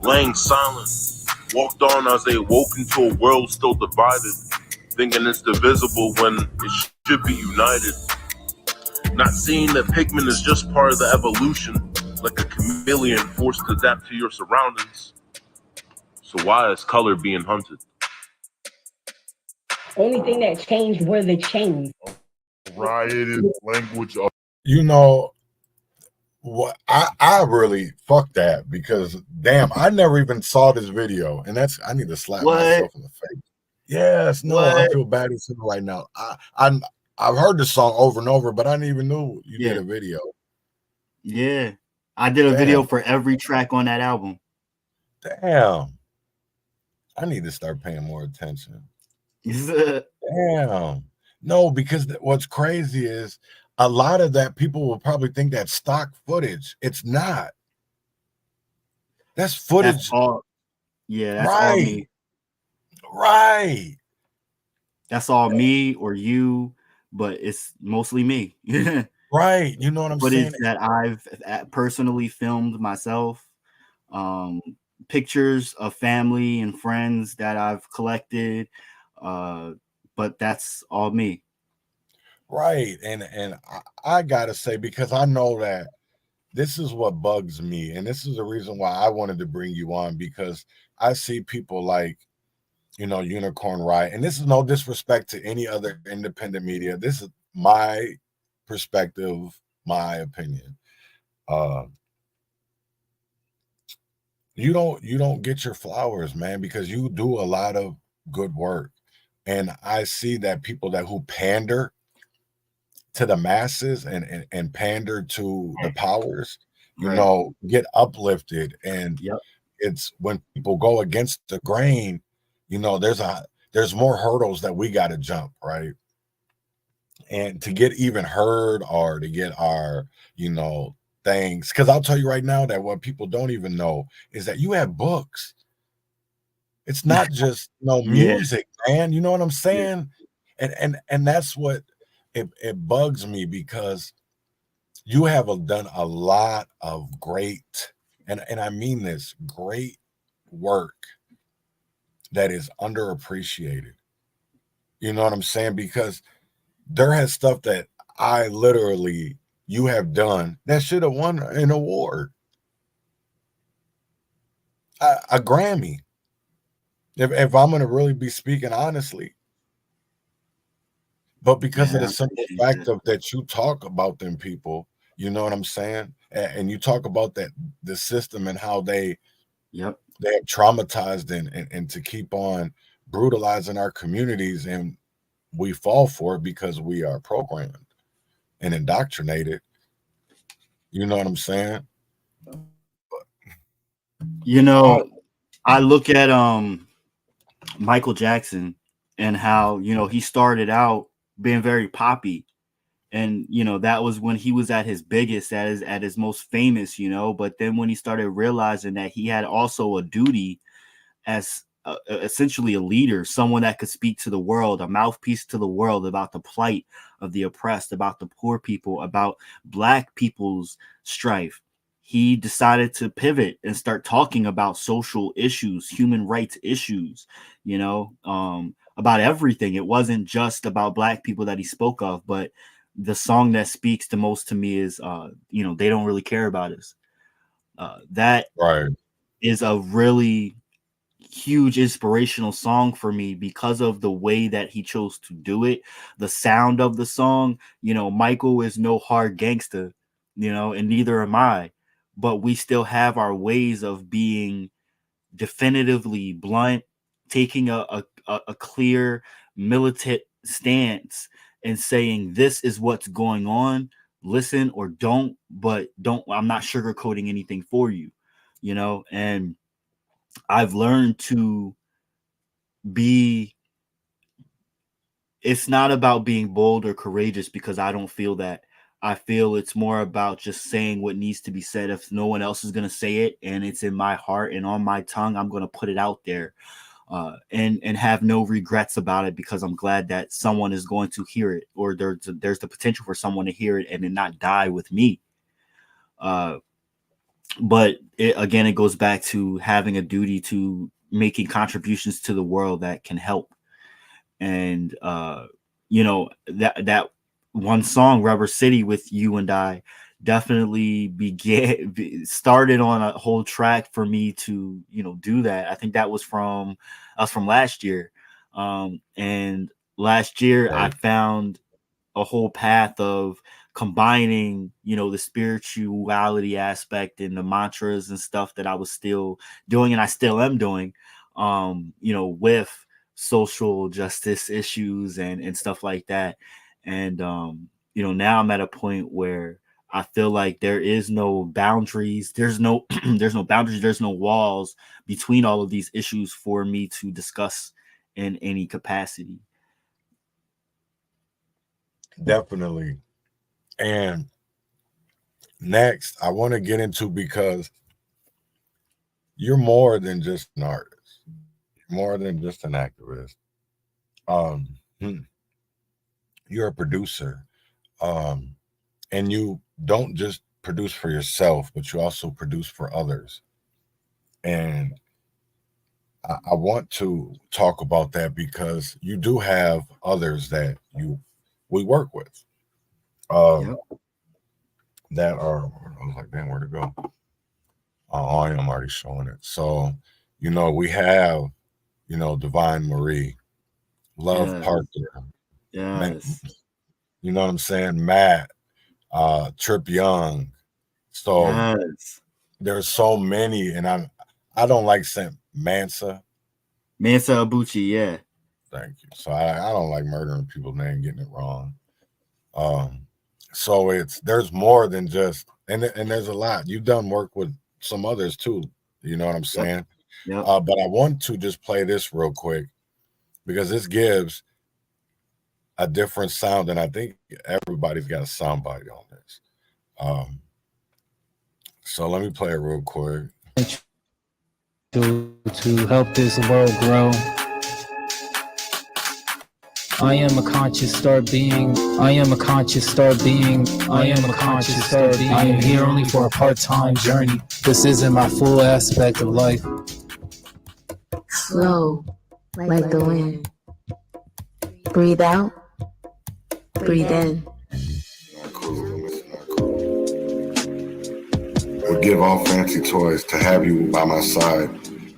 Laying silent, walked on as they awoke into a world still divided, thinking it's divisible when it should be united. Not seeing that pigment is just part of the evolution, like a chameleon forced to adapt to your surroundings. So why is color being hunted?
only thing that changed were the chains.
Rioted language of
You know what? I really fuck that, because damn, I never even saw this video, and that's, I need to slap
What?
myself in the face. Yes, no, I
What?
feel bad as hell right now. I've heard this song over and over, but I didn't even know you
Yeah.
did a video.
Yeah. I did a
Damn.
video for every track on that album.
Damn, I need to start paying more attention. Damn, no, because what's crazy is a lot of that people will probably think that's stock footage. It's not. That's footage,
That's all. Yeah, that's all
Right.
me.
right?
That's all me or you, but it's mostly me.
Right. You know what I'm
Footage
saying?
that I've personally filmed myself. Pictures of family and friends that I've collected. But that's all me.
Right. And I gotta say, because I know that this is what bugs me, and this is the reason why I wanted to bring you on, because I see people like, Unicorn Riot, and this is no disrespect to any other independent media. This is my perspective, my opinion. You don't get your flowers, man, because you do a lot of good work. And I see that people who pander to the masses and pander to the powers,
Right.
get uplifted. And
Yep.
it's when people go against the grain, there's more hurdles that we got to jump, right? And to get even heard, or to get our, things. Because I'll tell you right now that what people don't even know is that you have books. It's not just
Yeah.
music, man. You know what I'm
Yeah.
saying? And that's what it bugs me, because you have done a lot of great, and I mean this, great work that is underappreciated. You know what I'm saying? Because there has stuff that you have done that should have won an award, a Grammy. If I'm going to really be speaking honestly, but because of the simple fact of that you talk about them people, you know what I'm saying? And you talk about the system and how they
Yep.
have traumatized and to keep on brutalizing our communities, and we fall for it because we are programmed and indoctrinated. You know what I'm saying?
I look at Michael Jackson and how, he started out being very poppy, and that was when he was at his biggest, at his most famous, but then when he started realizing that he had also a duty as essentially a leader, someone that could speak to the world, a mouthpiece to the world about the plight of the oppressed, about the poor people, about Black people's strife, he decided to pivot and start talking about social issues, human rights issues, about everything. It wasn't just about Black people that he spoke of, but the song that speaks the most to me is, they don't really care about us. That
Right.
is a really huge inspirational song for me because of the way that he chose to do it, the sound of the song. Michael is no hard gangster, and neither am I, but we still have our ways of being definitively blunt, taking a clear militant stance and saying this is what's going on, listen or don't, but I'm not sugarcoating anything for you, and I've learned to be, it's not about being bold or courageous, because I don't feel that. I feel it's more about just saying what needs to be said. If no one else is going to say it and it's in my heart and on my tongue, I'm going to put it out there, and have no regrets about it, because I'm glad that someone is going to hear it, or there's the potential for someone to hear it and then not die with me. But it goes back to having a duty to making contributions to the world that can help. And that one song, Rubber City, with You and I, definitely started on a whole track for me to do that. I think that was from last year, and last year I found a whole path of combining the spirituality aspect and the mantras and stuff that I was still doing, and I still am doing, with social justice issues and stuff like that. And now I'm at a point where I feel like there is no boundaries, there's no there's no boundaries, there's no walls between all of these issues for me to discuss in any capacity.
Definitely. And next, I want to get into, because you're more than just an artist, you're more than just an activist. You're a producer, and you don't just produce for yourself, but you also produce for others. And I want to talk about that, because you do have others that we work with. That are, I was like, damn, where'd it go? Oh, I am already showing it. So, we have, Divine Marie, Love Parker,
Yes.
you know what I'm saying? Matt, Trip Young. So there's so many, and I don't like saying Mansa
Abuchi, yeah.
Thank you. So I don't like murdering people's name, getting it wrong. So there's more than just, and there's a lot. You've done work with some others too. You know what I'm saying?
Yep.
But I want to just play this real quick, because this gives a different sound, and I think everybody's got a soundbite on this. So let me play it real quick.
To help this world grow, I am a conscious start being. I am a conscious start being. I am a conscious start being. I am here only for a part-time journey. This isn't my full aspect of life.
Slow, like the wind. Breathe out, breathe in.
Would give all fancy toys to have you by my side,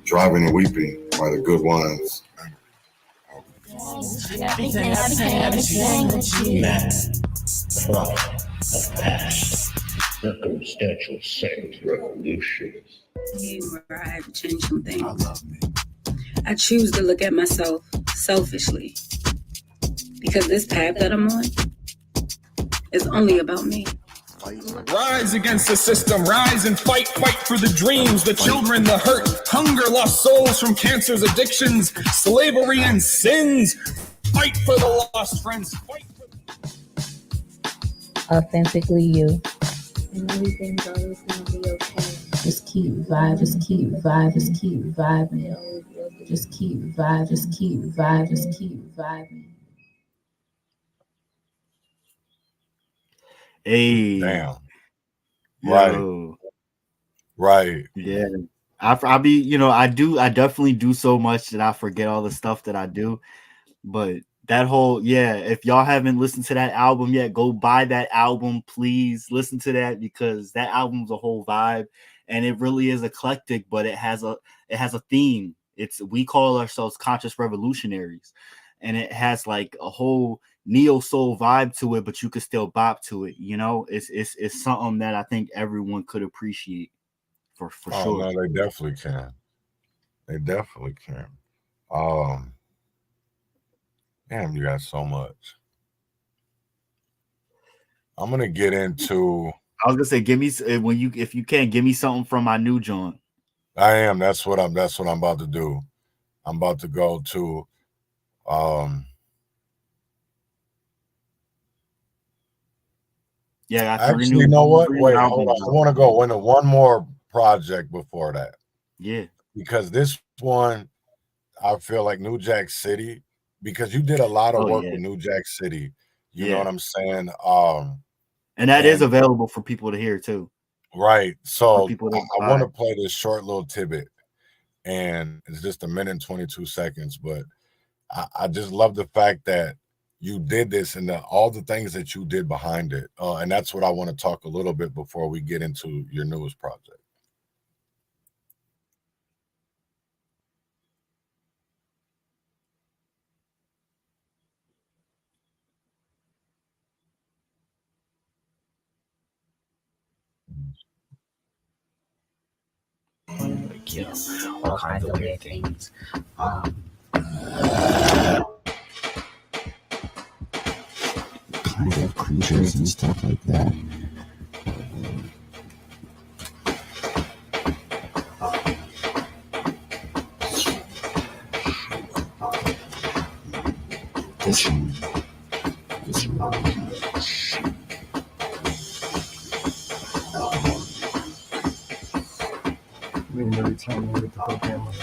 driving and weeping by the good ones.
Everything that you pride of past. Circumstantial Saint revolutions.
Where I had to change some things. I choose to look at myself selfishly, because this path that I'm on is only about me.
Rise against the system, rise and fight for the dreams, the children, the hurt, hunger, lost souls from cancer's addictions, slavery and sins. Fight for the lost friends. Fight for
Authentically you.
And everything's always gonna be okay.
Just keep vibing, just keep vibing, just keep vibing. Just keep vibing, just keep vibing, just keep vibing.
Hey.
Damn.
Yo.
Right.
Yeah. I be, I definitely do so much that I forget all the stuff that I do. But that whole, yeah, if y'all haven't listened to that album yet, go buy that album, please. Listen to that, because that album's a whole vibe, and it really is eclectic, but it has a theme. We call ourselves conscious revolutionaries, and it has like a whole neo soul vibe to it, but you could still bop to it. You know, it's something that I think everyone could appreciate for
Oh
sure.
no, they definitely can. They definitely can. Um, damn, you got so much. I'm gonna get into.
I was gonna say, give me if you can, give me something from my new joint.
I am. That's what I'm about to do. I'm about to go to.
Yeah,
Actually, you know what? Wait, hold on. I want to go into one more project before that.
Yeah,
because this one, I feel like New Jack City, because you did a lot of work with New Jack City. You know what I'm saying?
And that is available for people to hear too.
Right. So I want to
buy.
play this short little tidbit, and it's just a minute and 22 seconds, but I just love the fact that you did this and all the things that you did behind it. And that's what I want to talk a little bit before we get into your newest project.
Like, you know, all kinds of weird things. Kind of creatures and stuff like that. This one. Tell me what the program was.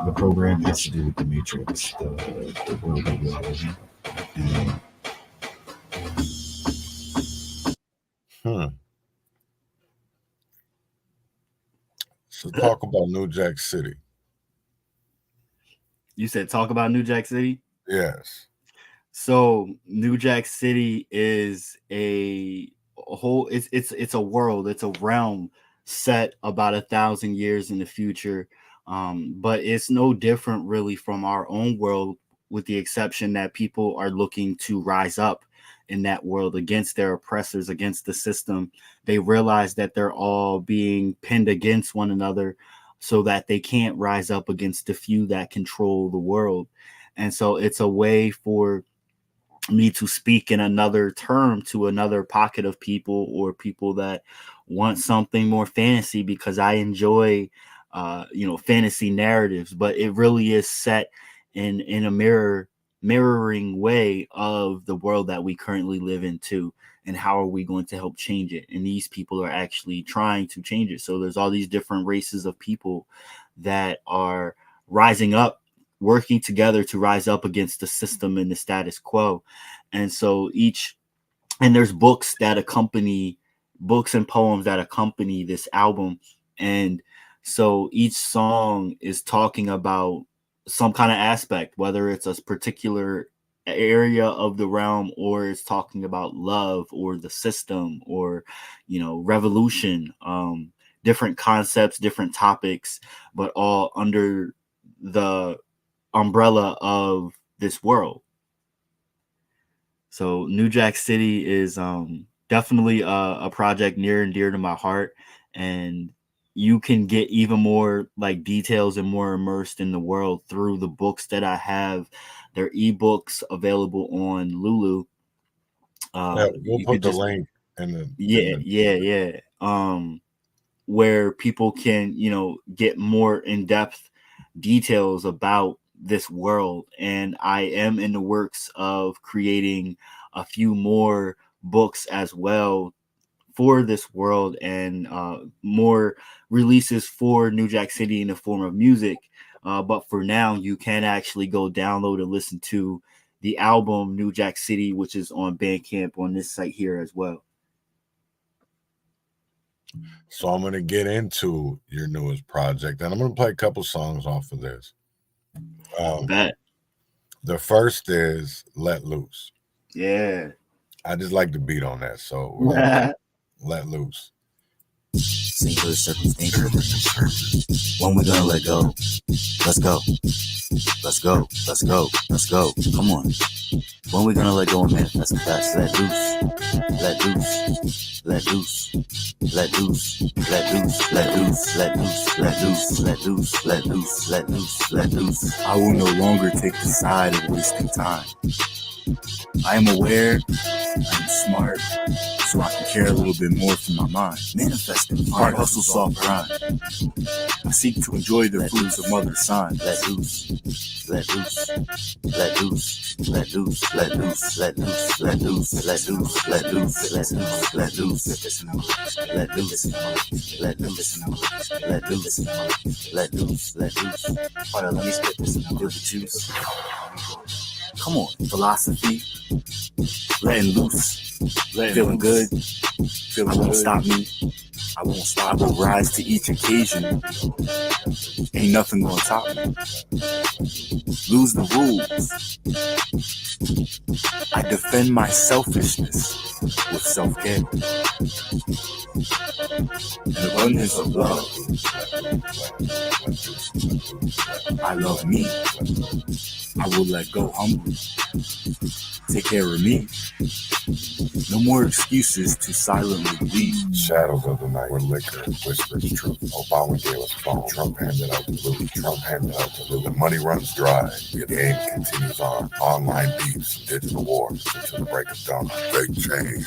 The program has to do with the Matrix, the world that we live in.
So talk about New Jack City.
You said talk about New Jack City?
Yes.
So New Jack City is a whole, it's a world, it's a realm set about 1,000 years in the future. But it's no different really from our own world, with the exception that people are looking to rise up in that world against their oppressors, against the system. They realize that they're all being pinned against one another, so that they can't rise up against the few that control the world. And so it's a way for me to speak in another term to another pocket of people, or people that want something more fantasy, because I enjoy fantasy narratives, but it really is set in a mirroring way of the world that we currently live in too, and how are we going to help change it. And these people are actually trying to change it. So there's all these different races of people that are rising up, working together to rise up against the system and the status quo. And so there's books and poems that accompany this album. And so each song is talking about some kind of aspect, whether it's a particular area of the realm, or it's talking about love or the system, or revolution, different concepts, different topics, but all under the umbrella of this world. So New Jack City is definitely a project near and dear to my heart, and you can get even more like details and more immersed in the world through the books that I have. They're ebooks available on Lulu.
We'll put the link in the
yeah. Where people can get more in-depth details about this world. And I am in the works of creating a few more books as well for this world, and more releases for New Jack City in the form of music. But for now, you can actually go download and listen to the album New Jack City, which is on Bandcamp on this site here as well.
So I'm going to get into your newest project, and I'm going to play a couple songs off of this. The first is Let Loose.
Yeah.
I just like the beat on that, so we're gonna let loose.
Singular circumstantial. When we gonna let go? Let's go. Let's go. Let's go. Let's go. Come on. When we gonna let go and manifest the facts? Let loose. Let loose. Let loose. Let loose. Let loose. Let loose. Let loose. Let loose. Let loose. Let loose. Let loose. Let loose. I will no longer take the side of wasting time. I am aware, I am smart, so I can care a little bit more from my mind. Manifesting, hard hustle, soft grind. I seek to enjoy the fruits of mother sign. Let loose, let loose, let loose, let loose, let loose, let loose, let loose, let loose, let loose, let loose, let loose, let loose, let loose, let loose, let loose, let loose. Hold on, let me spit this and I'll feel the juice. Come on, philosophy, letting loose, feeling good, feeling won't stop me. I won't stop, I will rise to each occasion. Ain't nothing gonna top me. Lose the rules. I defend my selfishness with self-care. An abundance of love. I love me. I will let go humbly. Take care of me. No more excuses to silently leave.
Shadows of the night, where liquor whispers truth. Obama gave us phone. Trump handed out the loot. Trump handed out the loot. The money runs dry. The game continues on. Online beats, digital wars until the break of dawn. Fake change,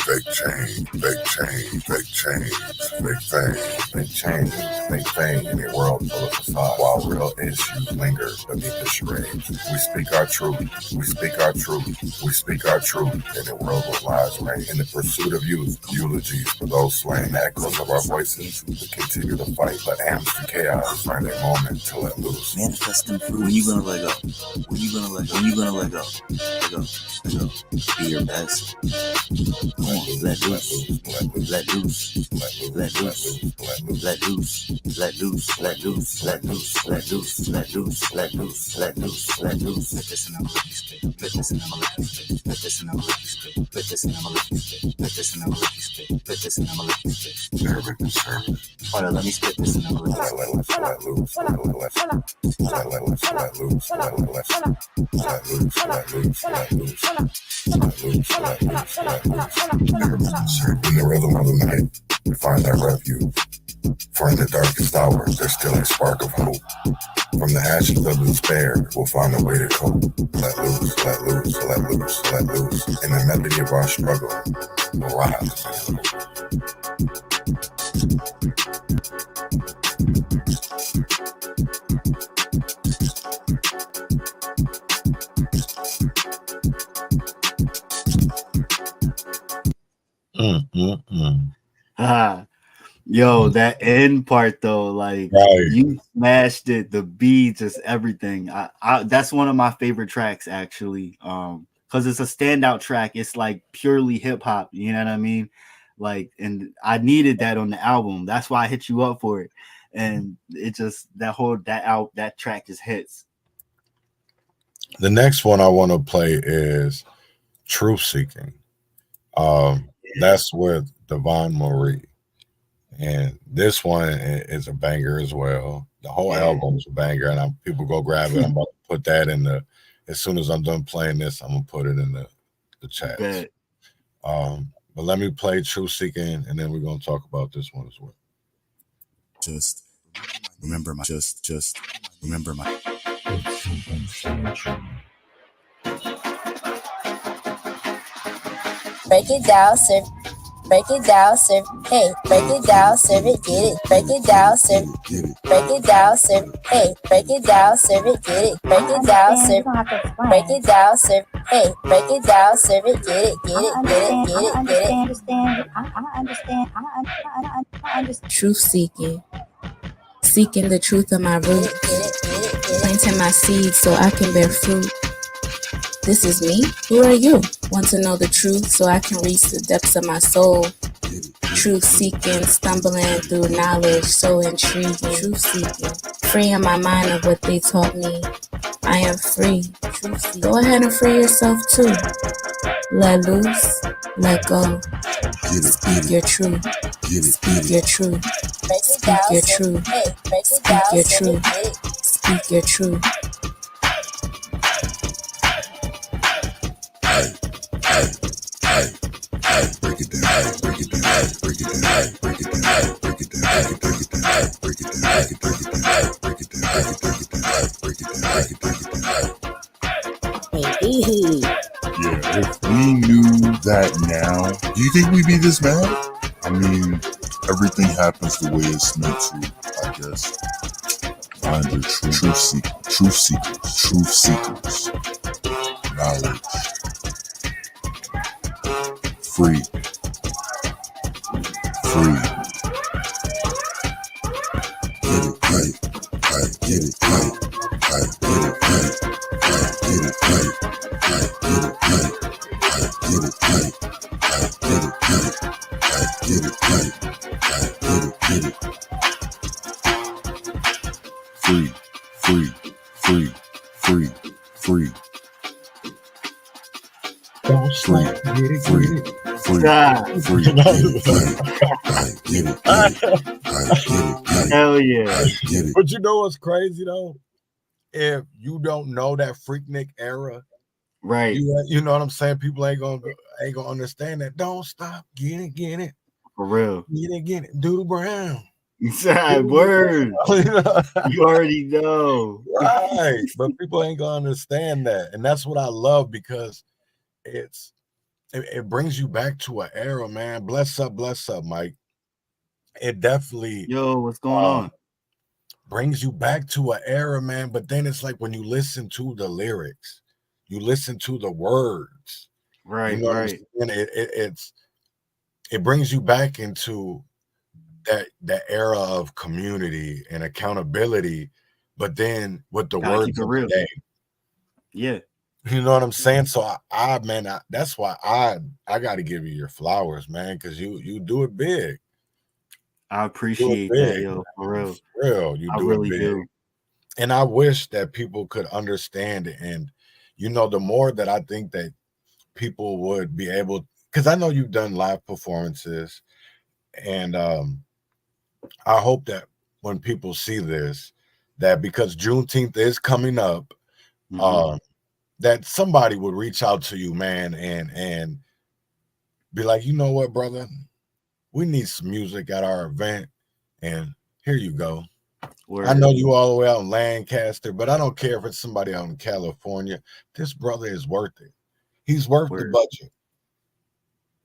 fake change, fake change, fake change, fake fame, fake change, fake fame in a world full of facade. While real issues linger beneath the charades. We speak our truth. We speak our truth. We speak our truth in a world where lies reign. In the pursuit of youth, eulogies for those slain. Echoes of our voices. We continue to fight, but amps and chaos find a moment to let loose.
Manifesting fruit. When you gonna let go? When you gonna let go? When you gonna let go? Let go. Let go. Be your best. Come on, let loose. Let loose. Let loose. Let loose. Let loose. Let loose. Let loose. Let loose. Let loose. Let loose. Let loose. Let loose. Put this in a lucky spit. Put this in a lucky spit. Put this in a lucky spit. Put this in a lucky spit. Put this in a lucky spit. Put this in a lucky spit. Hold on, let me spit this in a lucky spit.
Let loose. Let loose. Let loose. Let loose. Let loose. Let loose. Let loose. Let loose. Let loose. Let loose. In the rhythm of the night, we find our refuge. For in the darkest hour, there's still a spark of hope. From the ashes of despair, we'll find a way to cope. Let loose, let loose, let loose, let loose. In the melody of our struggle, we'll rise.
Yo, that end part though, like you smashed it. The beat, just everything. I that's one of my favorite tracks actually. Because it's a standout track. It's like purely hip hop. You know what I mean? Like, and I needed that on the album. That's why I hit you up for it. And it just that track just hits.
The next one I want to play is Truth Seeking. That's with Devon Marie. And this one is a banger as well. The whole album is a banger, and people go grab it. I'm about to put that in the. As soon as I'm done playing this, I'm gonna put it in the chat. But let me play Truth Seeking, and then we're gonna talk about this one as well.
Just remember my. Just remember my.
Break it down, serve. Break it down, serve. Hey, break it down, serve it, get it. Break it down, serve. Break it down, serve. Hey, break it down, serve it, get it. Break it down, serve. Break it down, serve. Hey, break it down, serve it, get it, get it, get it, get it, get it. I understand. Truth seeking. Seeking the truth of my root. Planting my seeds so I can bear fruit. This is me. Who are you? Want to know the truth so I can reach the depths of my soul.
Truth seeking, stumbling through knowledge, so intriguing. Truth seeking, freeing my mind of what they taught me. I am free. Go ahead and free yourself too. Let loose, let go. Speak your truth. Speak your truth. Speak your truth. Speak your truth. Speak your truth.
Break it down, break it down, break it down, break it down, break it down, break it down, break it down, break it down, break it down, break it down, break it down, break it down.
Yeah, if we knew that now, do you think we'd be this mad? I mean, everything happens the way it's meant to, I guess. Find the truth seekers, knowledge, free.
Get it right, get it right, get it right, get it right, get it right, get it right, get it right, get it right, get it. Free.
Don't sleep. Get it.
Free. Get it.
Hell yeah.
But you know what's crazy though? If you don't know that Freaknik era,
right?
You know what I'm saying? People ain't gonna understand that. Don't stop. Get it.
For real.
Get it. Doodle Brown.
Word. You already know.
Right. But people ain't gonna understand that. And that's what I love, because it brings you back to an era, man. Bless up, Mike. It definitely
what's going on?
Brings you back to an era, man. But then it's like when you listen to the lyrics, you listen to the words,
right?
You know
right.
It brings you back into that era of community and accountability, but then with the words of the day.
Yeah.
You know what I'm saying? So that's why I got to give you your flowers, man, because you do it big.
I appreciate that, yo, for real.
You
I
do
really
it big.
do.
And I wish that people could understand it. And, the more that I think that people would be able, because I know you've done live performances, and I hope that when people see this, that because Juneteenth is coming up, that somebody would reach out to you, man, and be like, you know what, brother, we need some music at our event, and here you go. I know you all the way out in Lancaster, but I don't care if it's somebody out in California. This brother is worth it. He's worth the budget.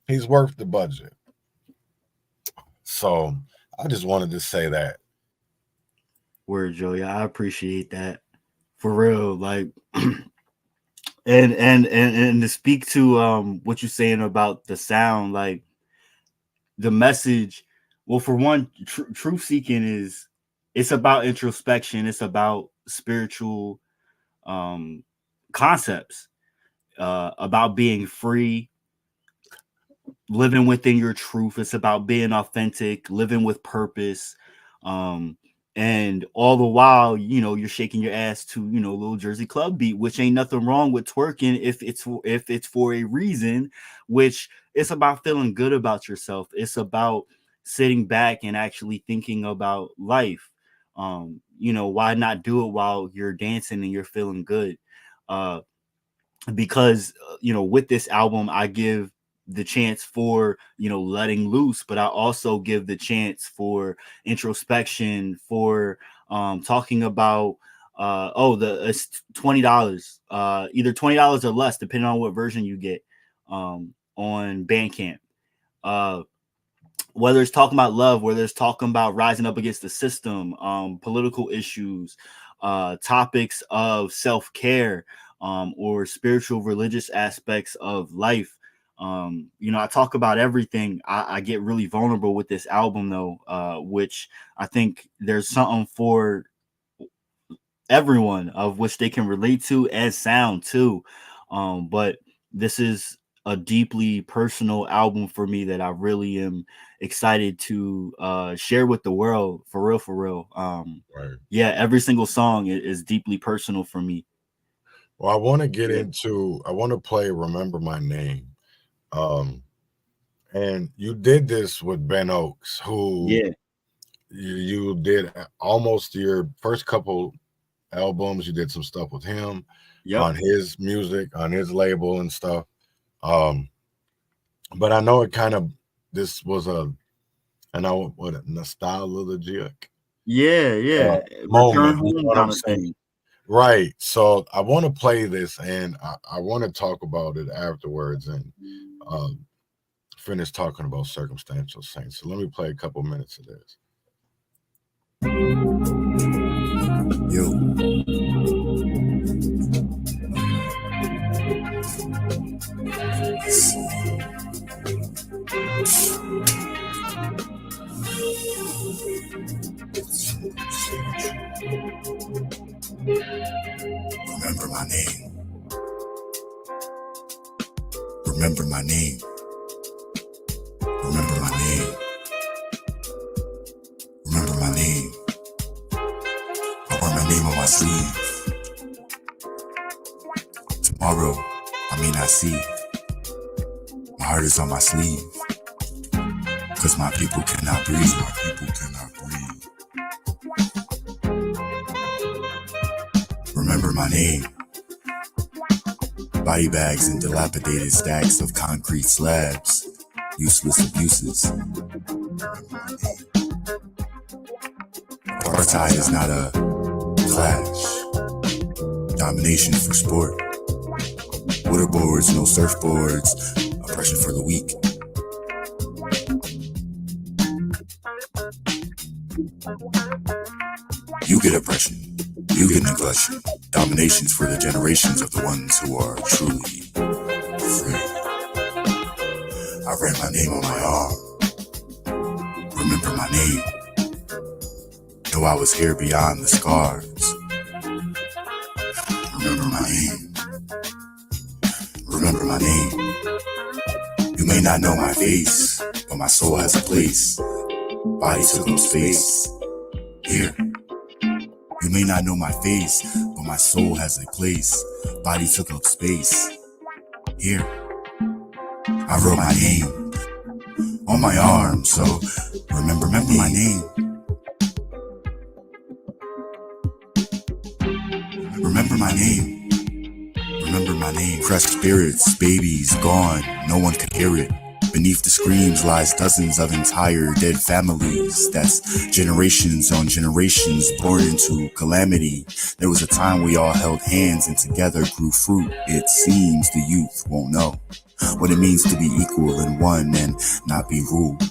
He's worth the budget. So I just wanted to say that.
Word, Joey. I appreciate that. For real. Like, and to speak to what you're saying about the sound, like the message. Well, for one, truth seeking it's about introspection. It's about spiritual concepts, about being free, living within your truth. It's about being authentic, living with purpose. And all the while, you're shaking your ass to, Little Jersey Club beat, which ain't nothing wrong with twerking if it's for a reason, which it's about feeling good about yourself. It's about sitting back and actually thinking about life. Why not do it while you're dancing and you're feeling good? Because, with this album, I give the chance for, letting loose, but I also give the chance for introspection, for talking about it's $20, either $20 or less, depending on what version you get on Bandcamp. Whether it's talking about love, whether it's talking about rising up against the system, political issues, topics of self-care, or spiritual religious aspects of life. I talk about everything. I get really vulnerable with this album, though, which I think there's something for everyone of which they can relate to and sound too. But this is a deeply personal album for me that I really am excited to share with the world, for real, for real.
Right.
Yeah, every single song is deeply personal for me.
Well, I want to get into, I want to play Remember My Name. And you did this with Ben Oaks, who you did almost your first couple albums. You did some stuff with him on his music, on his label and stuff. But I know it kind of, this was I know what a nostalgic moment. You know what I'm saying? Right. So I want to play this, and I want to talk about it afterwards and finish talking about Circumstantial Saint. So let me play a couple minutes of this.
Yo. Remember my name. Remember my name. Remember my name. Remember my name. I wear my name on my sleeve. Tomorrow, I may not see. My heart is on my sleeve. Cause my people cannot breathe. My people cannot breathe. Remember my name. Body bags and dilapidated stacks of concrete slabs. Useless abuses. Apartheid is not a clash. Domination for sport. Waterboards, no surfboards. Oppression for the weak. You get oppression. You get neglection. Dominations for the generations of the ones who are truly free. I read my name on my arm. Remember my name. Though I was here beyond the scars. Remember my name. Remember my name. You may not know my face, but my soul has a place. Body took up space. Here. You may not know my face, but my soul has a place. Body took up space. Here. I wrote my name on my arm, so remember my name. Remember my name. Remember my name. Crushed spirits, babies gone, no one could hear it. Beneath the screams lies dozens of entire dead families. That's generations on generations born into calamity. There was a time we all held hands and together grew fruit. It seems the youth won't know what it means to be equal in one and not be ruled.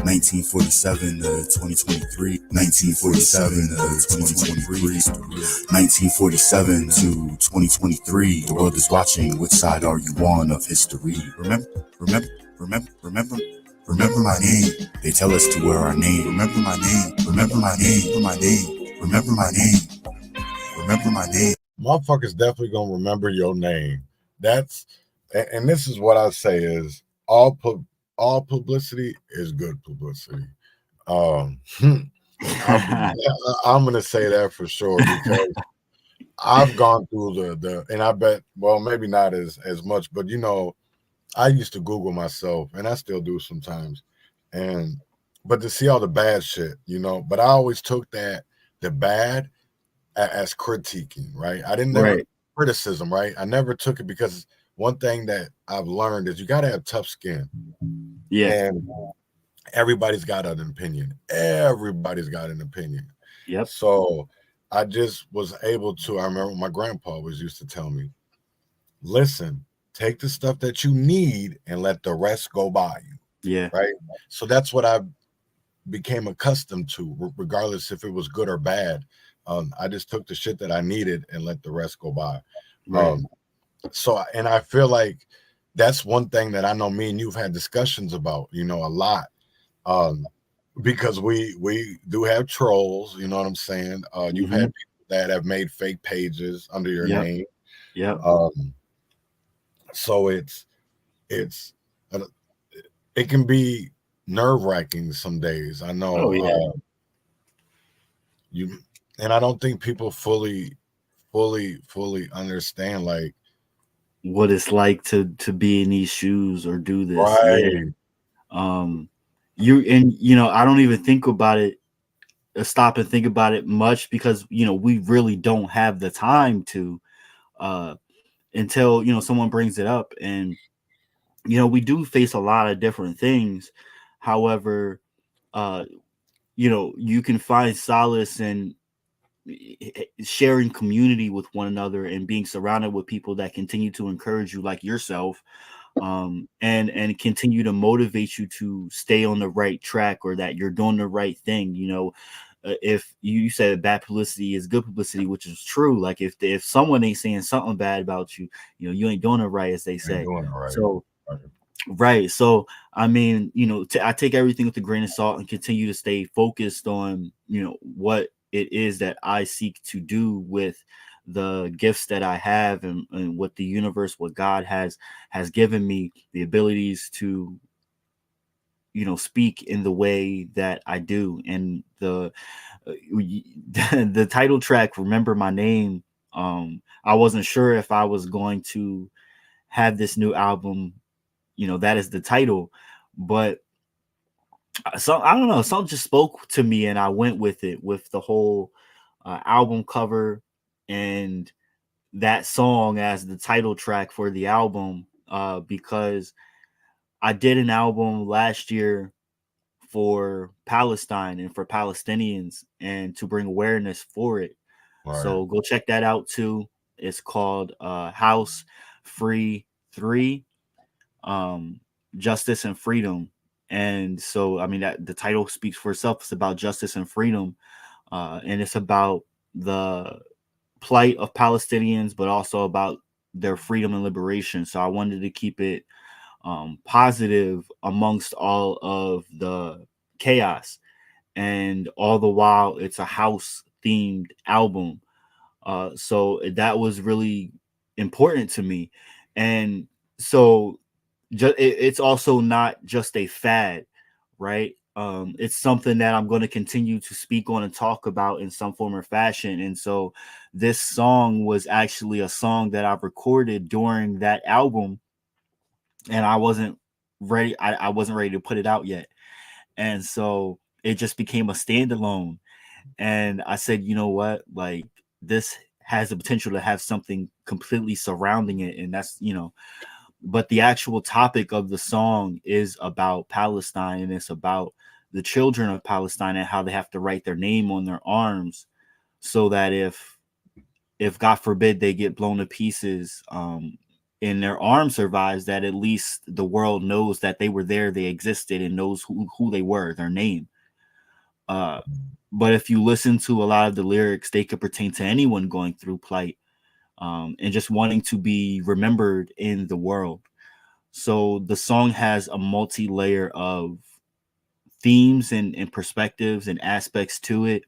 1947 to 2023, 1947 to 2023, 1947 to 2023. The world is watching. Which side are you on of history? Remember my name. They tell us to wear our name. Remember my name. Remember my name. Remember my name. Remember my name. Remember my name.
Motherfuckers definitely gonna remember your name. That's, and this is what I say is all publicity is good publicity. I'm gonna say that for sure because I've gone through the and I bet, well, maybe not as much, but you know, I used to Google myself and I still do sometimes. But to see all the bad shit, you know, but I always took the bad as critiquing, right? I didn't never criticism, right? I never took it because one thing that I've learned is you got to have tough skin. Yeah. And everybody's got an opinion. Everybody's got an opinion.
Yep.
So I just was able to, I remember my grandpa always used to tell me, listen, take the stuff that you need and let the rest go by you.
Yeah.
Right. So that's what I became accustomed to, regardless if it was good or bad. I just took the shit that I needed and let the rest go by.
Right.
So, and I feel like that's one thing that I know me and you've had discussions about, you know, a lot, because we do have trolls, you know what I'm saying? You've had people that have made fake pages under your name.
Yeah.
So uh, it can be nerve-wracking some days. I know.
Oh yeah.
You and I don't think people fully understand, like,
what it's like to be in these shoes or do this. Yeah.
right.
I don't even think about it, stop and think about it much, because we really don't have the time to, until someone brings it up. And we do face a lot of different things. However, you can find solace in sharing community with one another and being surrounded with people that continue to encourage you, like yourself, and continue to motivate you to stay on the right track, or that you're doing the right thing. If you said bad publicity is good publicity, which is true. Like if someone ain't saying something bad about you, you ain't doing it right, as they say.
Right.
So right. So I mean, I take everything with a grain of salt and continue to stay focused on what it is that I seek to do with the gifts that I have, and what the universe, what God has given me, the abilities to speak in the way that I do. And the title track, Remember My Name, I wasn't sure if I was going to have this new album, that is the title, but I don't know, something just spoke to me and I went with it, with the whole album cover and that song as the title track for the album, because I did an album last year for Palestine and for Palestinians, and to bring awareness for it.
Right.
So go check that out too. It's called House Free 3, Justice and Freedom. And so, I mean, that the title speaks for itself. It's about justice and freedom, and it's about the plight of Palestinians, but also about their freedom and liberation. So I wanted to keep it positive amongst all of the chaos, and all the while it's a house themed album. So that was really important to me. And so it's also not just a fad, right? It's something that I'm going to continue to speak on and talk about in some form or fashion. And so this song was actually a song that I've recorded during that album, and I wasn't ready. I wasn't ready to put it out yet. And so it just became a standalone. And I said, you know what? Like, this has the potential to have something completely surrounding it. And that's, but the actual topic of the song is about Palestine, and it's about the children of Palestine and how they have to write their name on their arms, so that if God forbid they get blown to pieces, and their arm survives, that at least the world knows that they were there, they existed, and knows who they were, their name. But if you listen to a lot of the lyrics, they could pertain to anyone going through plight, and just wanting to be remembered in the world. So the song has a multi-layer of themes and perspectives and aspects to it,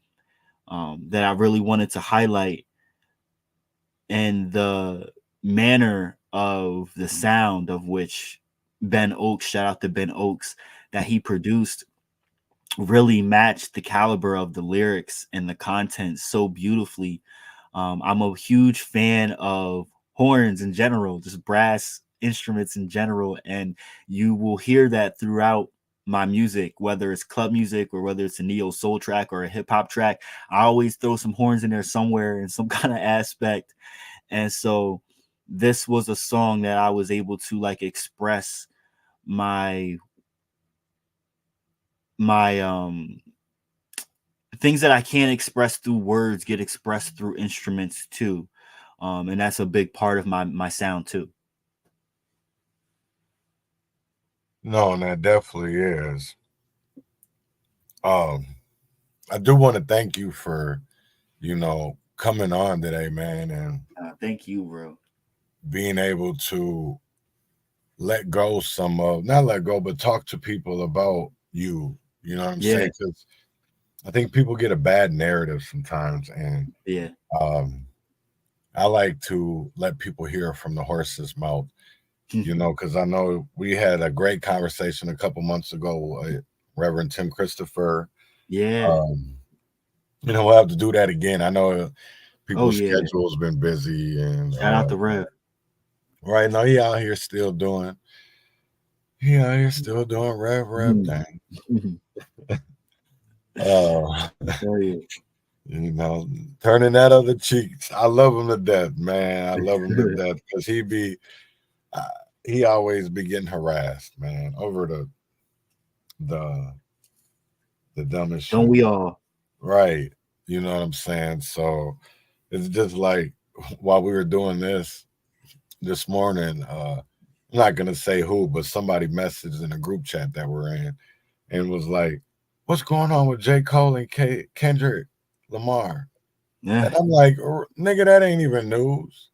that I really wanted to highlight. And the manner of the sound of which Ben Oaks, shout out to Ben Oaks, that he produced, really matched the caliber of the lyrics and the content so beautifully. I'm a huge fan of horns in general, just brass instruments in general, and you will hear that throughout my music, whether it's club music or whether it's a neo soul track or a hip hop track. I always throw some horns in there somewhere in some kind of aspect. And so this was a song that I was able to like express my things that I can't express through words get expressed through instruments too. And that's a big part of my sound too.
No, and that definitely is. I do want to thank you for, coming on today, man, and
thank you, bro.
Being able to let go not let go, but talk to people about you. You know what I'm saying? Because I think people get a bad narrative sometimes, and I like to let people hear from the horse's mouth. You know, because I know we had a great conversation a couple months ago, Reverend Tim Christopher.
Yeah.
You know, we'll have to do that again. I know people's
yeah.
schedule's been busy, and
Shout out to Rev.
right now he out here still doing. He out here still doing Rev thing. You know, turning that other cheek. I love him to death, man. I love him to death because he always be getting harassed, man, over the dumbest shit.
Don't we all?
Right. You know what I'm saying? So it's just like while we were doing this morning, I'm not gonna say who, but somebody messaged in a group chat that we're in and was like, "What's going on with J. Cole and Kendrick Lamar?"
Yeah.
And I'm like, nigga, that ain't even news.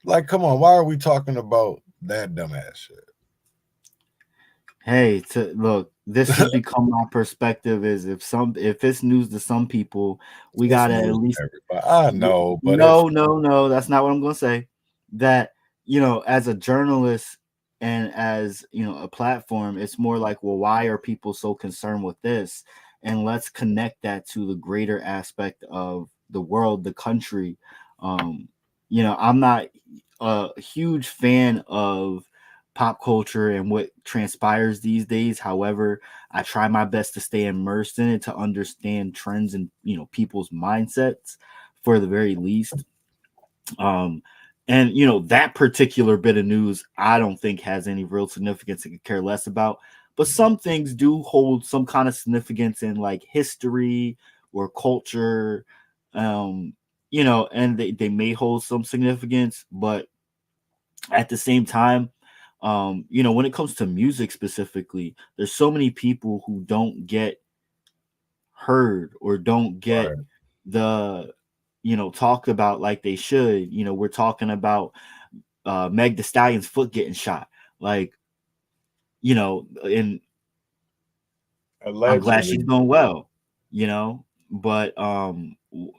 Like, come on, why are we talking about that dumbass shit?
Hey, look, this has become my perspective is if it's news to some people, we gotta at least
I know, but
no, that's not what I'm gonna say. That, you know, as a journalist and as, you know, a platform, it's more like, well, why are people so concerned with this? And let's connect that to the greater aspect of the world, the country. You know, I'm not a huge fan of pop culture and what transpires these days. However, I try my best to stay immersed in it to understand trends and, you know, people's mindsets for the very least. And, you know, that particular bit of news, I don't think has any real significance. I could care less about. But some things do hold some kind of significance in like history or culture, you know, and they may hold some significance. But at the same time, you know, when it comes to music specifically, there's so many people who don't get heard or don't get the, you know, talked about like they should. You know, we're talking about Meg Thee Stallion's foot getting shot. Like, you know, and
allegedly.
I'm glad she's doing well, you know, but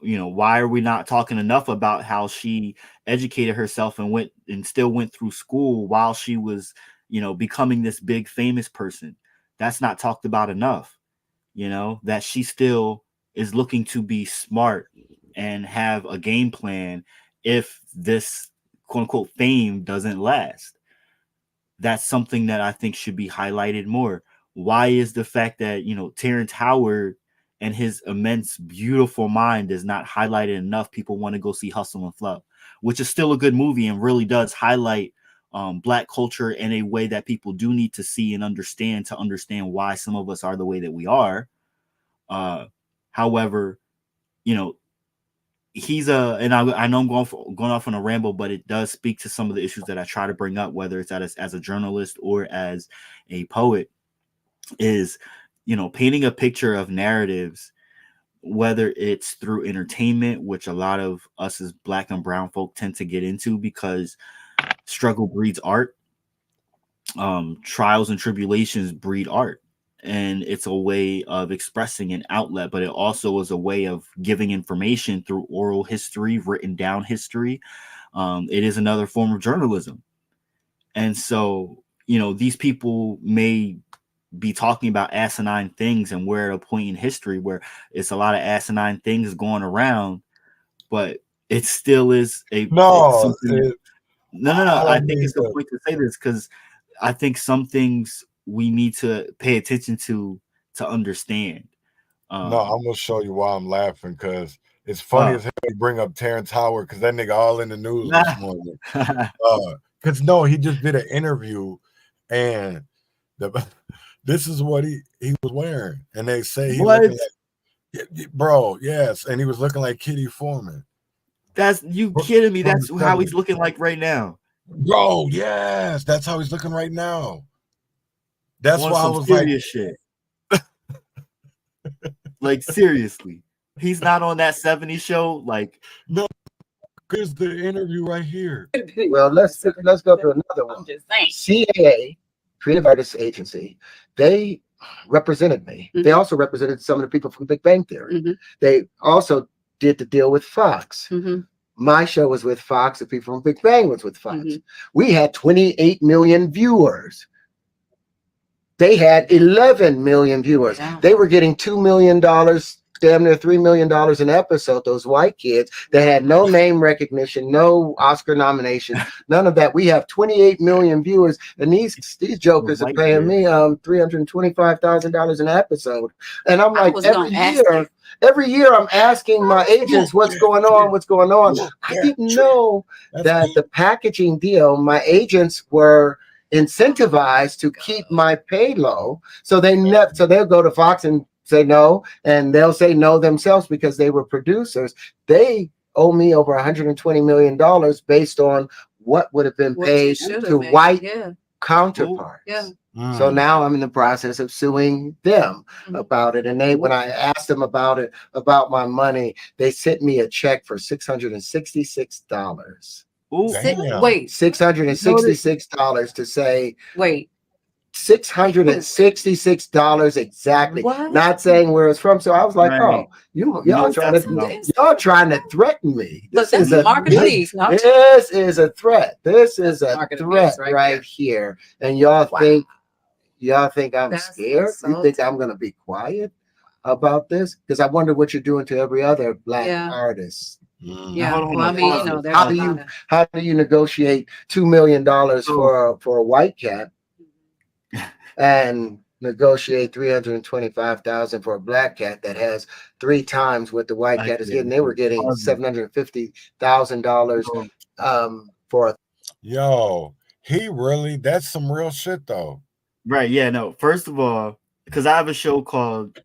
you know, why are we not talking enough about how she educated herself and still went through school while she was, you know, becoming this big famous person? That's not talked about enough. You know, that she still is looking to be smart and have a game plan if this quote unquote fame doesn't last. That's something that I think should be highlighted more. Why is the fact that, you know, Terrence Howard and his immense, beautiful mind is not highlighted enough? People want to go see Hustle and Flow, which is still a good movie and really does highlight Black culture in a way that people do need to see and understand to understand why some of us are the way that we are. However, you know, and I know I'm going off on a ramble, but it does speak to some of the issues that I try to bring up, whether it's as a journalist or as a poet, is, you know, painting a picture of narratives, whether it's through entertainment, which a lot of us as Black and brown folk tend to get into because struggle breeds art. Trials and tribulations breed art. And it's a way of expressing an outlet, but it also is a way of giving information through oral history, written down history. It is another form of journalism. And so, you know, these people may be talking about asinine things, and we're at a point in history where it's a lot of asinine things going around, but it still is I think it's a point to say this because I think some things we need to pay attention to understand.
No, I'm gonna show you why I'm laughing because it's funny as hell you bring up Terrence Howard because that nigga all in the news this morning. Because no, he just did an interview and this is what he was wearing, and they say he looking like, bro, yes, and he was looking like Kitty Foreman.
That's you kidding me? That's how he's looking like right now,
bro. Yes, that's how he's looking right now. That's why I was
serious shit. Like seriously, he's not on that 70s show. Like,
no, here's the interview right here.
Well, let's go to another one. CAA, Creative Artists Agency, they represented me. They also represented some of the people from Big Bang Theory. They also did the deal with Fox. My show was with Fox. The people from Big Bang was with Fox. We had 28 million viewers. They had 11 million viewers. They were getting $2 million, damn near $3 million an episode. Those white kids that had no name recognition, no Oscar nomination, none of that. We have 28 million viewers, and these jokers are paying me $325,000 an episode. And I'm like, every year I'm asking my agents what's going on, what's going on. I didn't know that the packaging deal, my agents were incentivized to keep my pay low, so they'll go to Fox and say no, and they'll say no themselves because they were producers. They owe me over $120 million based on what would have been paid to white counterparts. So now I'm in the process of suing them about it. And when I asked them about it, about my money, they sent me a check for $666.
Wait,
$666 to say $666 exactly.
What?
Not saying where it's from. So I was like, oh, y'all trying to threaten me. This is a threat. This is a threat right here. And y'all think I'm scared? You think I'm gonna be quiet about this? Because I wonder what you're doing to every other black artist.
Well, I mean, you know,
how do you negotiate $2 million for a white cat and negotiate $325,000 for a black cat that has 3 times what the white cat is getting? They were getting $750,000 for
that's some real shit though.
Right, yeah, no. First of all, because I have a show called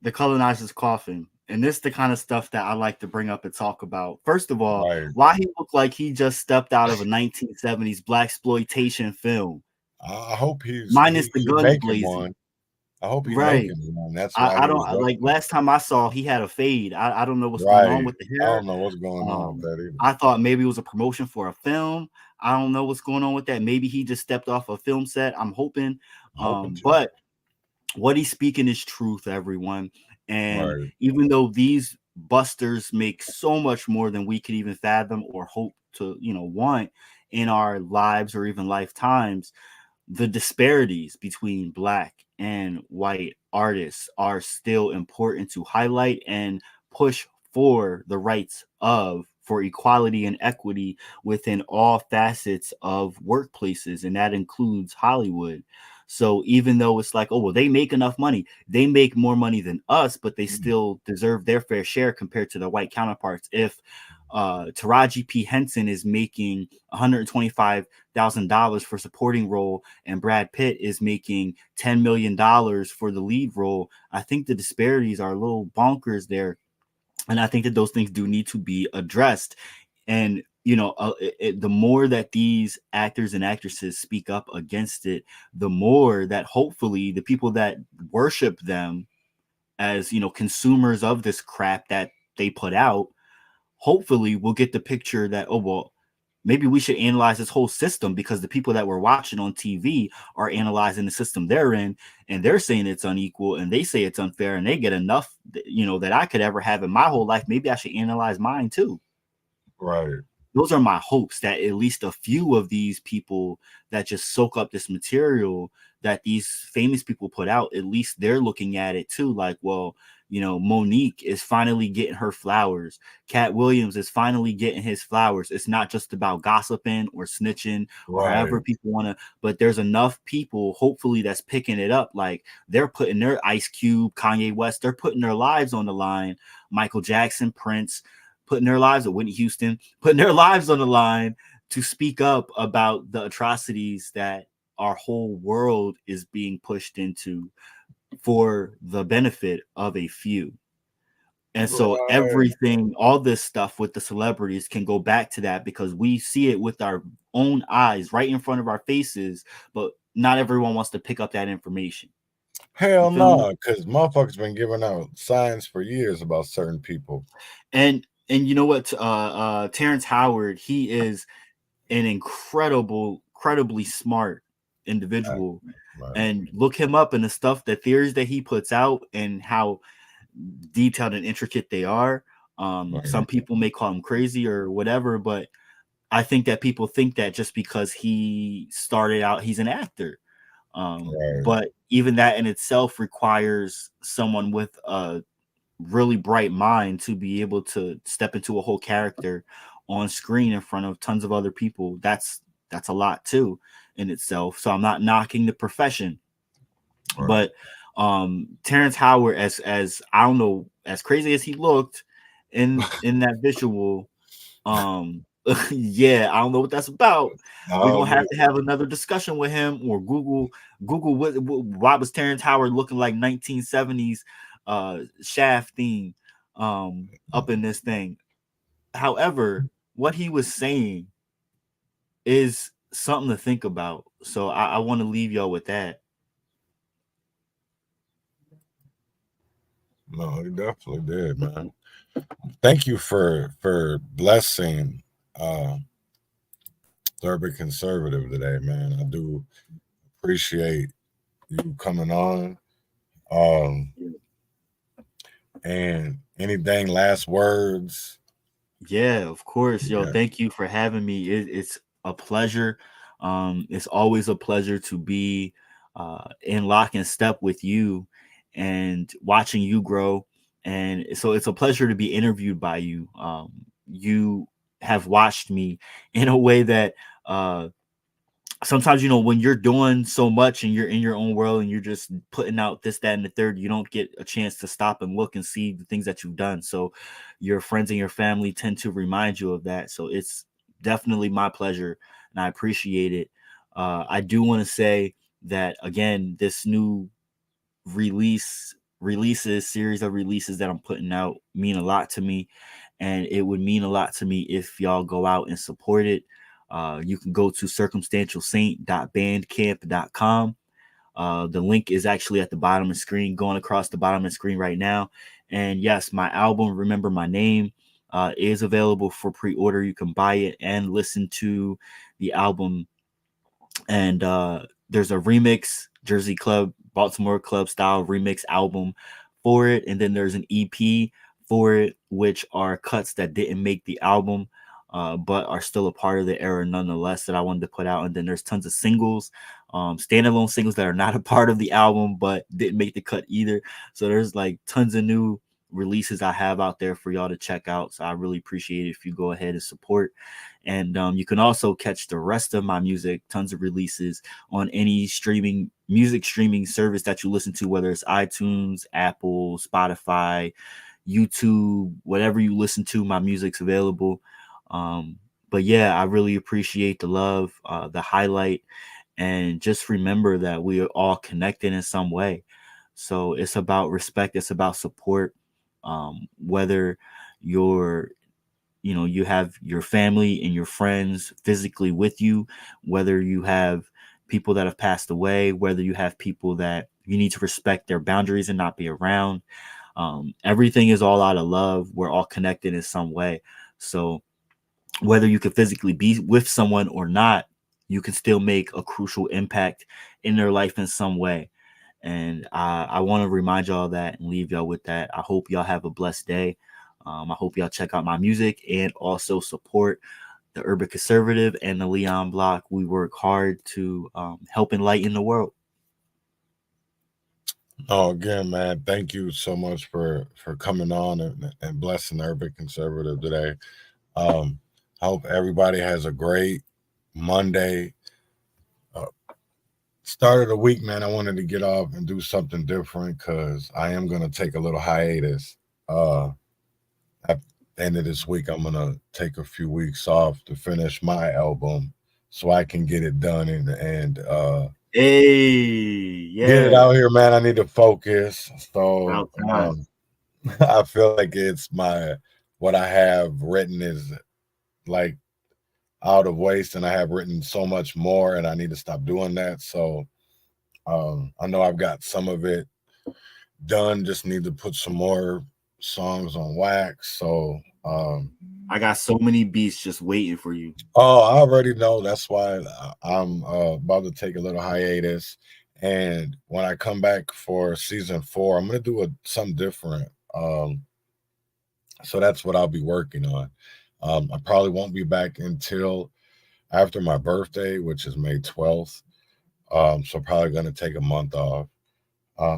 The Colonizer's Coffin. And this is the kind of stuff that I like to bring up and talk about. First of all, why he looked like he just stepped out of a 1970s blaxploitation film.
I hope he's
minus the gun blazing.
I hope he's
right.
making one. That's
I don't like. Last time I saw, he had a fade. I don't know what's going on with the hair.
I don't know what's going on with that either.
I thought maybe it was a promotion for a film. I don't know what's going on with that. Maybe he just stepped off a film set. I'm hoping. But what he's speaking is truth, everyone. And even though these busters make so much more than we could even fathom or hope to, want in our lives or even lifetimes, the disparities between black and white artists are still important to highlight and push for the rights for equality and equity within all facets of workplaces. And that includes Hollywood. So even though it's like, oh, well, they make enough money, they make more money than us, but they still deserve their fair share compared to their white counterparts. If Taraji P. Henson is making $125,000 for supporting role and Brad Pitt is making $10 million for the lead role, I think the disparities are a little bonkers there. And I think that those things do need to be addressed. And the more that these actors and actresses speak up against it, the more that hopefully the people that worship them as, consumers of this crap that they put out, hopefully we'll get the picture that, oh, well, maybe we should analyze this whole system because the people that we're watching on TV are analyzing the system they're in and they're saying it's unequal and they say it's unfair and they get enough, that I could ever have in my whole life. Maybe I should analyze mine too.
Right.
Those are my hopes that at least a few of these people that just soak up this material that these famous people put out, at least they're looking at it too. Like, well, Monique is finally getting her flowers. Cat Williams is finally getting his flowers. It's not just about gossiping or snitching or however people want to, but there's enough people, hopefully, that's picking it up. Like they're putting their Ice Cube, Kanye West, they're putting their lives on the line. Michael Jackson, Prince, putting their lives, or Whitney Houston, putting their lives on the line to speak up about the atrocities that our whole world is being pushed into for the benefit of a few. And so everything, all this stuff with the celebrities can go back to that because we see it with our own eyes right in front of our faces, but not everyone wants to pick up that information.
Hell no, because motherfuckers been giving out signs for years about certain people.
And you know what? Terrence Howard, he is an incredibly smart individual. And look him up and the theories that he puts out and how detailed and intricate they are. Some people may call him crazy or whatever, but I think that people think that just because he started out, he's an actor. But even that in itself requires someone with a really bright mind to be able to step into a whole character on screen in front of tons of other people. That's a lot too in itself. So I'm not knocking the profession, but Terrence Howard, as I don't know, as crazy as he looked in that visual, yeah, I don't know what that's about. We're gonna have another discussion with him, or Google why was Terrence Howard looking like 1970s Shaft theme up in this thing. However, what he was saying is something to think about. So I want to leave y'all with that.
No, he definitely did, man. Thank you for blessing the Urban Conservative today, man. I do appreciate you coming on. And anything, last words?
Yeah, of course. Yo, thank you for having me. It's a pleasure. It's always a pleasure to be in lock and step with you and watching you grow. And so it's a pleasure to be interviewed by you. You have watched me in a way that sometimes, when you're doing so much and you're in your own world and you're just putting out this, that, and the third, you don't get a chance to stop and look and see the things that you've done. So your friends and your family tend to remind you of that. So it's definitely my pleasure and I appreciate it. I do want to say that, again, this new series of releases that I'm putting out mean a lot to me. And it would mean a lot to me if y'all go out and support it. You can go to circumstantialsaint.bandcamp.com. The link is actually at the bottom of the screen, going across the bottom of the screen right now. And yes, my album, Remember My Name, is available for pre-order. You can buy it and listen to the album. And there's a remix, Jersey Club, Baltimore Club style remix album for it. And then there's an EP for it, which are cuts that didn't make the album, but are still a part of the era nonetheless, that I wanted to put out. And then there's tons of singles, standalone singles that are not a part of the album, but didn't make the cut either. So there's like tons of new releases I have out there for y'all to check out. So I really appreciate it if you go ahead and support. And you can also catch the rest of my music, tons of releases, on any music streaming service that you listen to, whether it's iTunes, Apple, Spotify, YouTube, whatever you listen to, my music's available. But yeah, I really appreciate the love, the highlight, and just remember that we are all connected in some way. So it's about respect. It's about support. Whether you have your family and your friends physically with you, whether you have people that have passed away, whether you have people that you need to respect their boundaries and not be around. Everything is all out of love. We're all connected in some way. So whether you can physically be with someone or not, you can still make a crucial impact in their life in some way. And I want to remind y'all of that and leave y'all with that. I hope y'all have a blessed day. I hope y'all check out my music and also support the Urban Conservative and the Leon Block. We work hard to help enlighten the world.
Oh, again, man, thank you so much for coming on and blessing the Urban Conservative today. I hope everybody has a great Monday. Start of the week, man, I wanted to get off and do something different because I am going to take a little hiatus. At the end of this week, I'm going to take a few weeks off to finish my album so I can get it done and
get
it out here, man. I need to focus. So I feel like it's what I have written is like out of waste, and I have written so much more, and I need to stop doing that. So I know I've got some of it done, just need to put some more songs on wax. So
I got so many beats just waiting for you.
Oh, I already know. That's why I'm about to take a little hiatus, and when I come back for season 4, I'm gonna do something different. So that's what I'll be working on. I probably won't be back until after my birthday, which is May 12th. So probably going to take a month off.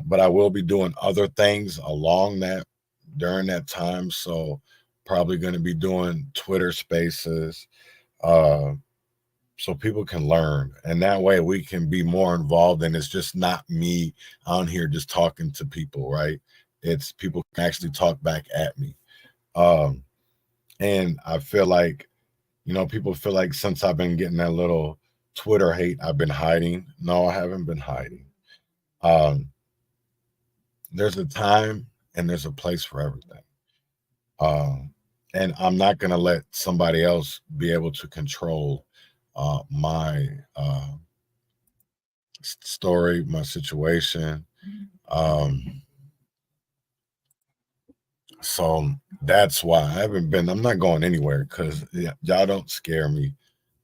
But I will be doing other things along that during that time. So probably going to be doing Twitter spaces so people can learn. And that way we can be more involved. And it's just not me on here just talking to people, right? It's people can actually talk back at me. And I feel like, you know, people feel like since I've been getting that little Twitter hate, I've been hiding. No, I haven't been hiding. There's a time and there's a place for everything. And I'm not going to let somebody else be able to control my story, my situation. So that's why I'm not going anywhere, because y'all don't scare me.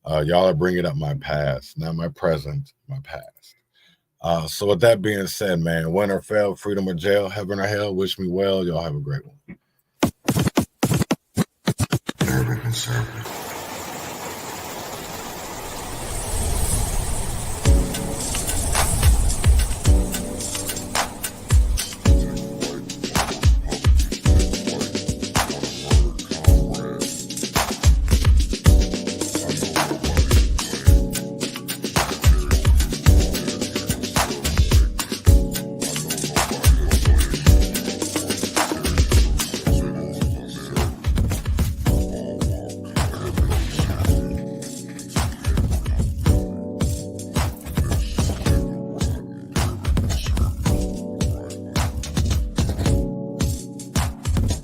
Y'all are bringing up my past, not my present, my past. So with that being said, man, win or fail, freedom or jail, heaven or hell, wish me well. Y'all have a great one.
Urban Conservative.